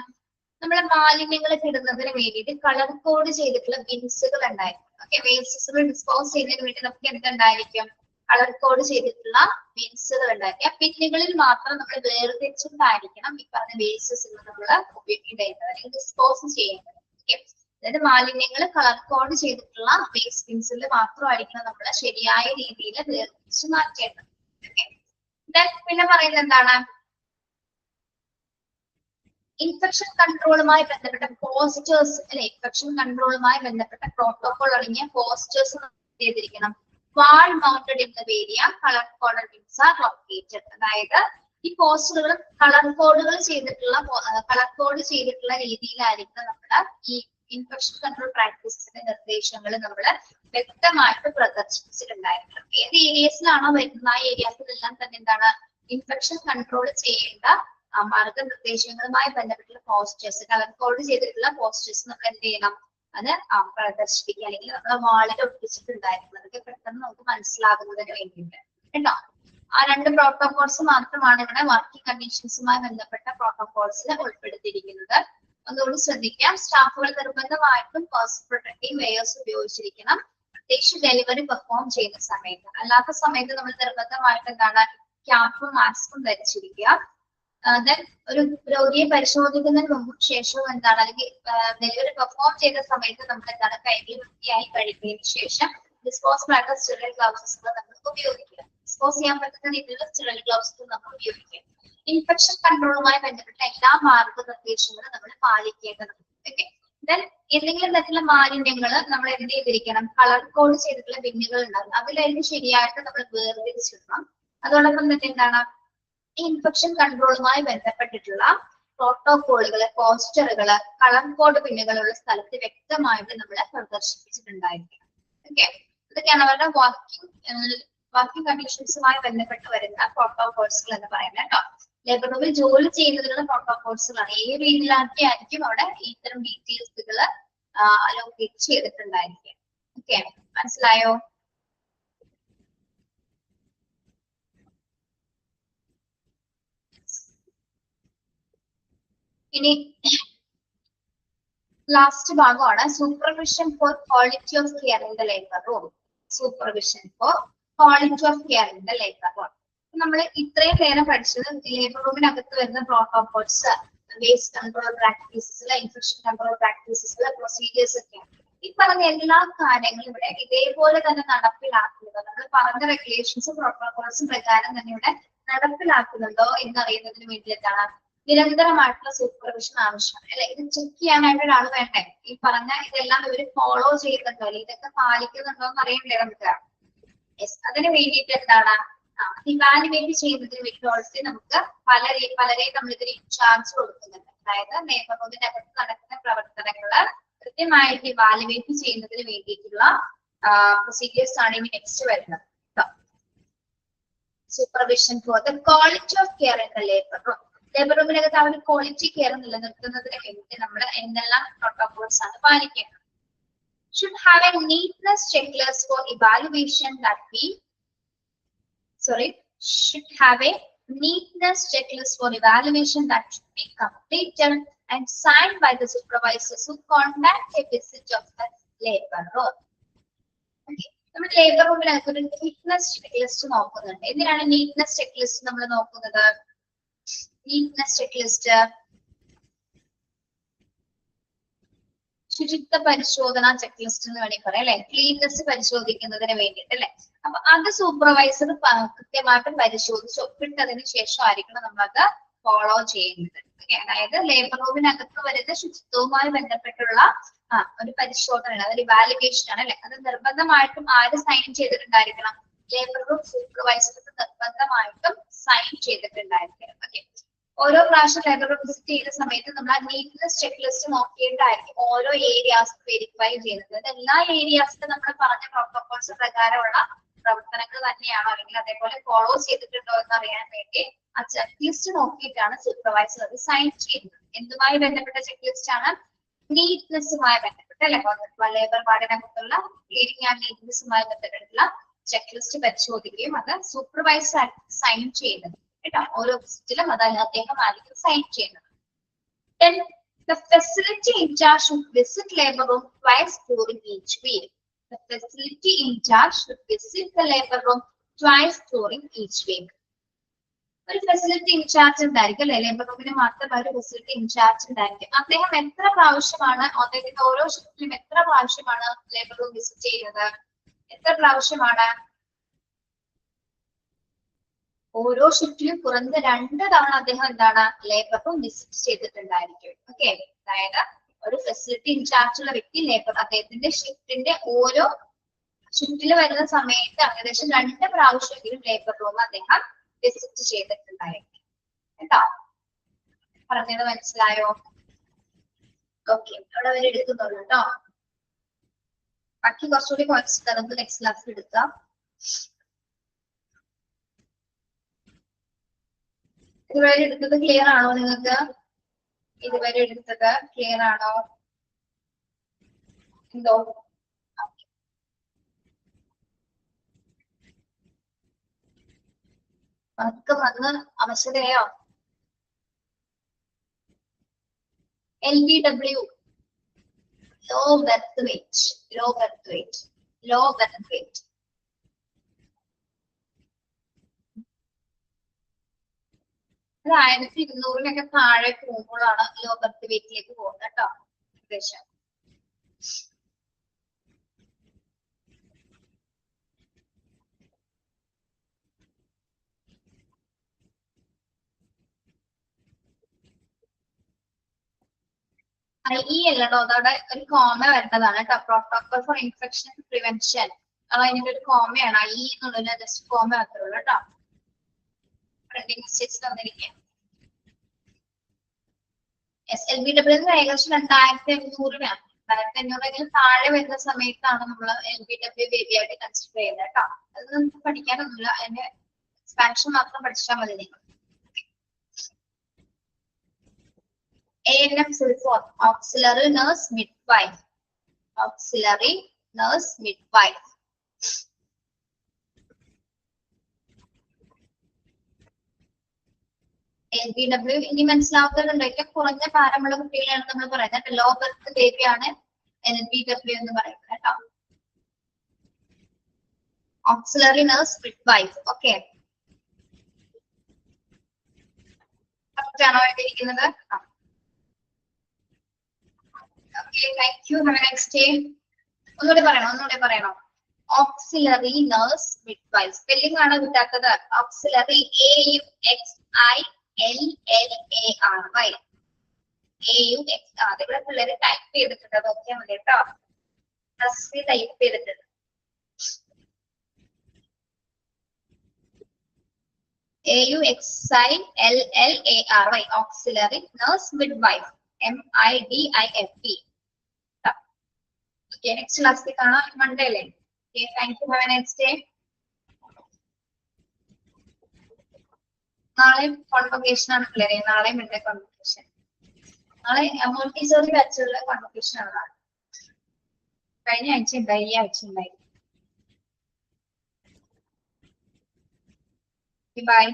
നമ്മളെ മാലിന്യങ്ങൾ ഇടുന്നതിന് വേണ്ടിയിട്ട് കളർ കോഡ് ചെയ്തിട്ടുള്ള ബിൻസുകൾ ഉണ്ടായിരിക്കും. ഓക്കെ, വേസ്റ്റ്സുകൾ ഡിസ്പോസ് ചെയ്യുന്നതിന് വേണ്ടി നമുക്ക് എന്തുണ്ടായിരിക്കും? കളർ കോഡ് ചെയ്തിട്ടുള്ള ബിൻസുകൾ ഉണ്ടായിരിക്കും. ആ ബിന്നുകളിൽ മാത്രം നമ്മൾ വേർതിരിച്ചിട്ടായിരിക്കണം ഈ പറഞ്ഞ വേസ്റ്റ്സുകൾ നമ്മൾ ഉപയോഗിക്കേണ്ടത് അല്ലെങ്കിൽ ഡിസ്പോസ് ചെയ്യേണ്ടത്. ഓക്കെ, അതായത് മാലിന്യങ്ങൾ കളർ കോഡ് ചെയ്തിട്ടുള്ള വേസ്റ്റ് ബിൻസിൽ മാത്രമായിരിക്കണം നമ്മൾ ശരിയായ രീതിയിൽ വേർതിരിച്ച് മാറ്റേണ്ടത്. ഓക്കെ, പിന്നെ പറയുന്നത് എന്താണ്? ഇൻഫെക്ഷൻ കൺട്രോളുമായി ബന്ധപ്പെട്ട പോസ്റ്റേഴ്സ് അല്ലെ, ഇൻഫെക്ഷൻ കൺട്രോളുമായി ബന്ധപ്പെട്ട പ്രോട്ടോകോൾ അടങ്ങിയ പോസ്റ്റേഴ്സ് ചെയ്തിരിക്കണം. Wall mounted in the area colour coded bins are located. അതായത് ഈ പോസ്റ്ററുകൾ കളർ കോഡ് ചെയ്തിട്ടുള്ള രീതിയിലായിരിക്കും നമ്മുടെ ഈ ഇൻഫെക്ഷൻ കൺട്രോൾ പ്രാക്ടീസിന്റെ നിർദ്ദേശങ്ങൾ നമ്മൾ വ്യക്തമായിട്ട് പ്രദർശിപ്പിച്ചിട്ടുണ്ടായിരിക്കണം. ഏത് ഏരിയസിലാണോ വരുന്നത് ആ ഏരിയസിലെല്ലാം തന്നെ എന്താണ് ഇൻഫെക്ഷൻ കൺട്രോൾ ചെയ്യേണ്ട മാർഗനിർദ്ദേശങ്ങളുമായി ബന്ധപ്പെട്ടുള്ള പോസ്റ്റേഴ്സ്, കളർ കോഡ് ചെയ്തിട്ടുള്ള പോസ്റ്റേഴ്സ് നമ്മൾ എന്ത് ചെയ്യണം? അത് പ്രദർശിപ്പിക്കുക, അല്ലെങ്കിൽ നമ്മുടെ വാളിൽ ഒട്ടിച്ചിട്ടുണ്ടായിരിക്കും. അതൊക്കെ പെട്ടെന്ന് നമുക്ക് മനസ്സിലാകുന്നതിന് വേണ്ടിയിട്ട് കേട്ടോ. ആ രണ്ട് പ്രോട്ടോകോൾസ് മാത്രമാണ് ഇവിടെ വർക്കിംഗ് കണ്ടീഷൻസുമായി ബന്ധപ്പെട്ട പ്രോട്ടോകോൾസിൽ ഉൾപ്പെടുത്തിയിരിക്കുന്നത്. അതുകൊണ്ട് ശ്രദ്ധിക്കാം, സ്റ്റാഫുകൾ നിർബന്ധമായിട്ടും പേഴ്സണൽ പ്രൊട്ടക്റ്റീവ് വെയേഴ്സ് ഉപയോഗിച്ചിരിക്കണം, പ്രത്യേകിച്ച് ഡെലിവറി പെർഫോം ചെയ്യുന്ന സമയത്ത്. അല്ലാത്ത സമയത്ത് നമ്മൾ നിർബന്ധമായിട്ട് എന്താണ് ക്യാപ്പും മാസ്കും ധരിച്ചിരിക്കുക. ദെൻ ഒരു രോഗിയെ പരിശോധിക്കുന്നതിന് മുമ്പും ശേഷവും എന്താണ്, അല്ലെങ്കിൽ ഡെലിവറി പെർഫോം ചെയ്ത സമയത്ത് നമ്മൾ എന്താണ് കൈകൾ വൃത്തിയായി കഴുകിയതിനു ശേഷം ഡിസ്പോസിബിൾ ആയിട്ടുള്ള സ്റ്റെറൈൽ ഗ്ലൗസസ് നമ്മൾ ഉപയോഗിക്കുക. ഡിസ്പോസ് ചെയ്യാൻ പറ്റുന്ന രീതിയിലുള്ള സ്റ്റെറൈൽ ഗ്ലൗസസ് നമ്മൾ ഉപയോഗിക്കുക. ഇൻഫെക്ഷൻ കൺട്രോളുമായി ബന്ധപ്പെട്ട എല്ലാ മാർഗനിർദ്ദേശങ്ങളും നമ്മൾ പാലിക്കേണ്ടതുണ്ട്. ഓക്കെ. ദെൻ എന്തെങ്കിലും തരത്തിലുള്ള മാലിന്യങ്ങൾ നമ്മൾ എന്ത് ചെയ്തിരിക്കണം, കളർ കോഡ് ചെയ്തിട്ടുള്ള ബിന്നുകൾ ഉണ്ടാകും, അതിലായിരിക്കും ശരിയായിട്ട് നമ്മൾ വേർതിരിച്ചിടണം. അതോടൊപ്പം തന്നെ എന്താണ്, ഇൻഫെക്ഷൻ കൺട്രോളുമായി ബന്ധപ്പെട്ടിട്ടുള്ള പ്രോട്ടോകോളുകള്, പോസ്റ്ററുകള്, കളർ കോഡ് പിന്നുകളുള്ള സ്ഥലത്ത് വ്യക്തമായിട്ട് നമ്മൾ പ്രദർശിപ്പിച്ചിട്ടുണ്ടായിരിക്കണം. ഓക്കെ. ഇതൊക്കെയാണ് അവരുടെ വർക്കിംഗ് കണ്ടീഷൻസുമായി ബന്ധപ്പെട്ട് വരുന്ന പ്രോട്ടോകോൾസുകൾ എന്ന് പറയുന്നത് കേട്ടോ. ലേബർ റൂമിൽ ജോലി ചെയ്യുന്നതിനുള്ള പ്രോട്ടോകോൾസുകളാണ്. ഏത് രീതിയിലാക്കി ആയിരിക്കും അവിടെ ഇത്തരം ഡീറ്റെയിൽസുകൾ അലോക്കേറ്റ് ചെയ്തിട്ടുണ്ടായിരിക്കും. ഓക്കെ, മനസ്സിലായോ? ഇനി ലാസ്റ്റ് ഭാഗമാണ് supervision four quality of care in the labour room. Supervision four quality of care in the labour room. നമ്മൾ ഇത്രയും നേരം പഠിച്ചത് ലേബർ റൂമിനകത്ത് വരുന്ന protocols, waste control practices, infection control practices, procedures ഒക്കെയാണ്. ഈ പറഞ്ഞ എല്ലാ കാര്യങ്ങളും ഇവിടെ ഇതേപോലെ തന്നെ നടപ്പിലാക്കുന്നത്, നമ്മൾ പറഞ്ഞ റെഗുലേഷൻസും പ്രോട്ടോകോൾസും പ്രകാരം തന്നെ ഇവിടെ നടപ്പിലാക്കുന്നുണ്ടോ എന്നറിയുന്നതിന് വേണ്ടിയിട്ടാണ് നിരന്തരമായിട്ടുള്ള സൂപ്പർവിഷൻ ആവശ്യമാണ്. അല്ലെ, ഇത് ചെക്ക് ചെയ്യാനായിട്ട് ഒരാൾ വേണ്ടേ? ഈ പറഞ്ഞ ഇതെല്ലാം ഇവര് ഫോളോ ചെയ്യുന്നുണ്ടോ, അല്ലെങ്കിൽ ഇതൊക്കെ പാലിക്കുന്നുണ്ടോ എന്ന് അറിയണ്ടേ നമുക്ക്? യെസ്, അതിന് വേണ്ടിയിട്ട് എന്താണ് ഇവാലുവേറ്റ് ചെയ്യുന്നതിന് വേണ്ടി ഓൾറെഡി നമുക്ക് പലരെയും നമ്മൾ ഇതിന് ഇൻചാർജ് കൊടുക്കുന്നുണ്ട്. അതായത് ലേബർ റൂമിനകത്ത് നടക്കുന്ന പ്രവർത്തനങ്ങള് കൃത്യമായിട്ട് ഇവാലുവേറ്റ് ചെയ്യുന്നതിന് വേണ്ടിയിട്ടുള്ള പ്രൊസീജിയേഴ്സ് ആണ് ഇനി നെക്സ്റ്റ് വരുന്നത്. Supervision for the quality of care in the labour room. Labour റൂമിനകത്ത് ആ ഒരു ക്വാളിറ്റി കെയർ നിലനിർത്തുന്നതിന് വേണ്ടി നമ്മൾ എന്തെല്ലാം പ്രോട്ടോകോൾസ് ആണ് പാലിക്കേണ്ടത്? should have a neatness checklist for evaluation that we should have a neatness checklist for evaluation that should be completed and signed by the supervisors who conduct a visit of the labor room. Okay. നമ്മൾ ലേബർ റൂമിനകത്ത് ഒരു നീറ്റ്നെസ് ചെക്ക്ലിസ്റ്റ് നോക്കുന്നുണ്ട്. എന്തിനാണ് നീറ്റ്നെസ് ചെക്ക്ലിസ്റ്റ് നമ്മൾ നോക്കുന്നത്? നീറ്റ്നെസ് ചെക്ക്ലിസ്റ്റ് ശുചിത്വ പരിശോധന ചെക്ക്ലിസ്റ്റ് എന്ന് വേണമെങ്കിൽ പറയാം, അല്ലെ? ക്ലീൻനെസ് പരിശോധിക്കുന്നതിന് വേണ്ടിയിട്ട്, അല്ലെ? അപ്പൊ അത് സൂപ്പർവൈസർ കൃത്യമായിട്ടും പരിശോധിച്ച് ഒപ്പിട്ടതിന് ശേഷമായിരിക്കണം നമ്മളത് ഫോളോ ചെയ്യുന്നത്. അതായത് ലേബർ റൂമിനകത്ത് വരുന്ന ശുചിത്വവുമായി ബന്ധപ്പെട്ടുള്ള ഒരു പരിശോധന, അതൊരു ഇവാലുവേഷൻ ആണ്, അല്ലെ? അത് നിർബന്ധമായിട്ടും ആര് സൈൻ ചെയ്തിട്ടുണ്ടായിരിക്കണം? ലേബർ റൂം സൂപ്പർവൈസർ നിർബന്ധമായിട്ടും സൈൻ ചെയ്തിട്ടുണ്ടായിരിക്കണം. ഓക്കെ. ഓരോ പ്രാവശ്യം ലേബർ റൂം വിസിറ്റ് ചെയ്യുന്ന സമയത്ത് നമ്മൾ ആ നീറ്റ്നെസ് ചെക്ക് ലിസ്റ്റ് നോക്കിയിട്ടായിരിക്കും ഓരോ ഏരിയാസ് വെരിഫൈ ചെയ്യുന്നത്. എല്ലാ ഏരിയാസിലും നമ്മൾ പറഞ്ഞ പ്രോട്ടോകോൾസ് പ്രകാരമുള്ള പ്രവർത്തനങ്ങൾ തന്നെയാണോ, അല്ലെങ്കിൽ അതേപോലെ ഫോളോ ചെയ്തിട്ടുണ്ടോ എന്ന് അറിയാൻ വേണ്ടി ആ ചെക്ക് ലിസ്റ്റ് നോക്കിയിട്ടാണ് സൂപ്പർവൈസർ അത് സൈൻ ചെയ്യുന്നത്. എന്തുമായി ബന്ധപ്പെട്ട ചെക്ക് ലിസ്റ്റ് ആണ്? നീറ്റ്നെസ്സുമായി ബന്ധപ്പെട്ട, അല്ലെ? ലേബർ വാർഡിനകത്തുള്ള ക്ലീനിങ് ആൻഡ് നീറ്റ്നെസ്സുമായി ബന്ധപ്പെട്ടുള്ള ചെക്ക് ലിസ്റ്റ് പരിശോധിക്കുകയും അത് സൂപ്പർവൈസർ സൈൻ ചെയ്യുന്നത് കേട്ടോ. ഓരോ വിസിറ്റിലും അത് അദ്ദേഹമായിരിക്കും സൈൻ ചെയ്യുന്നത്. Then the facility in charge should visit labor room twice during each week. The facility in charge should visit the labor room twice during each week. ഒരു ഫെസിലിറ്റി ഇൻചാർജ് ഉണ്ടായിരിക്കും, അല്ലെ? ലേബർ റൂമിന് മാത്രം ഒരു ഫെസിലിറ്റി ഇൻചാർജ് ഉണ്ടായിരിക്കും. അദ്ദേഹം എത്ര പ്രാവശ്യമാണ്, അദ്ദേഹത്തിന്റെ ഓരോ ഷിഫ്റ്റിലും എത്ര പ്രാവശ്യമാണ് ലേബർ റൂം വിസിറ്റ് ചെയ്യുന്നത്? എത്ര പ്രാവശ്യമാണ്? ഓരോ ഷിഫ്റ്റിലും കുറഞ്ഞ 2 തവണ അദ്ദേഹം എന്താണ് ലേബർ റൂം വിസിറ്റ് ചെയ്തിട്ടുണ്ടായിരിക്കും. ഓക്കെ. അതായത് ഒരു ഫെസിലിറ്റി ഇൻചാർജ് ഉള്ള വ്യക്തി അദ്ദേഹത്തിന്റെ ഷിഫ്റ്റിന്റെ ഓരോ ഷിഫ്റ്റിൽ വരുന്ന സമയത്ത് ഏകദേശം 2 പ്രാവശ്യമെങ്കിലും ലേബർ റൂം അദ്ദേഹം വിസിറ്റ് ചെയ്തിട്ടുണ്ടായിരിക്കും കേട്ടോ. പറഞ്ഞത് മനസ്സിലായോ? ഓക്കെ, അവിടെ വരെ എടുക്കുന്നുള്ളൂ കേട്ടോ. ബാക്കി കുറച്ചുകൂടി കോൺസെപ്റ്റ് നമുക്ക് നെക്സ്റ്റ് ക്ലാസ്സിൽ എടുക്കാം. ഇതുവരെ എടുത്തത് ക്ലിയർ ആണോ നിങ്ങൾക്ക്? ഇതുവരെ എടുത്തത് ക്ലിയർ ആണോ? എന്തോ വർക്ക് വന്ന് അവശതയോ? LBW, low birth weight, low birth weight, low birth weight. അത് 1200-നൊക്കെ താഴെ പോകുമ്പോഴാണ് ലോ ബർത്ത് വെയിറ്റിലേക്ക് പോകുന്നത് കേട്ടോ. ഏകദേശം IE അല്ലട്ടോ, അതവിടെ ഒരു കോമ വരുന്നതാണ് കേട്ടോ. പ്രോട്ടോകോൾ ഫോർ ഇൻഫെക്ഷൻ പ്രിവെൻഷൻ, അത് അതിന്റെ ഒരു കോമയാണ്. IE എന്നുള്ളതിന് ജസ്റ്റ് കോമ മാത്രമേ ഉള്ളൂ കേട്ടോ. Printing mistakes തന്നിരിക്കുക. LBW ഏകദേശം 2500-നാണ്. 2500 താഴെ വരുന്ന സമയത്താണ് നമ്മൾ LBW ബേബി ആയിട്ട് കൺസിഡർ ചെയ്യുന്നത് കേട്ടോ. അത് നമുക്ക് പഠിക്കാനൊന്നുമില്ല, അതിന്റെ എക്സ്പാൻഷൻ മാത്രം പഠിച്ചാൽ മതി നിങ്ങൾ. ANM full form, auxiliary nurse midwife, auxiliary nurse midwife. LBW ഇനി മനസ്സിലാവുന്നുണ്ടോ? ഏറ്റവും കുറഞ്ഞ ഭാരമുള്ള കുട്ടികളാണ് നമ്മൾ പറയുന്നത്. ലോ ബർത്ത് ബേബി ആണ് LBW എന്ന് പറയുന്നത് കേട്ടോ. auxiliary nurse midwife. ഓക്കെ, ആണോ എഴുതിയിരിക്കുന്നത്? Okay, thank you. Have a nice day. ഒന്നുകൂടെ പറയണോ? Auxiliary nurse midwife. Spelling ആണ് കിട്ടാത്തത്. Auxiliary AUXILLARY. AUX. ഇവിടെ പിള്ളേര് ടൈപ്പ് ചെയ്തിട്ടുണ്ട്, നോക്കിയാൽ മതി കേട്ടോ. ടൈപ്പ് ചെയ്തിട്ടുണ്ട്. AUXILLARY. Auxiliary nurse midwife. MIDIFE. Okay, next class Monday. Okay, thank you. Have a nice day. നാളെ കോൺവൊക്കേഷൻ ആണ് പിള്ളേരെ. നാളെ മിഡേ കോൺവൊക്കേഷൻ. നാളെ മോണ്ടിസോറി ബാച്ചുള്ള കോൺവൊക്കേഷൻ ആണ്. കഴിഞ്ഞ ആഴ്ച ഉണ്ടായി, ഈ ആഴ്ച ഉണ്ടായി. ബൈ.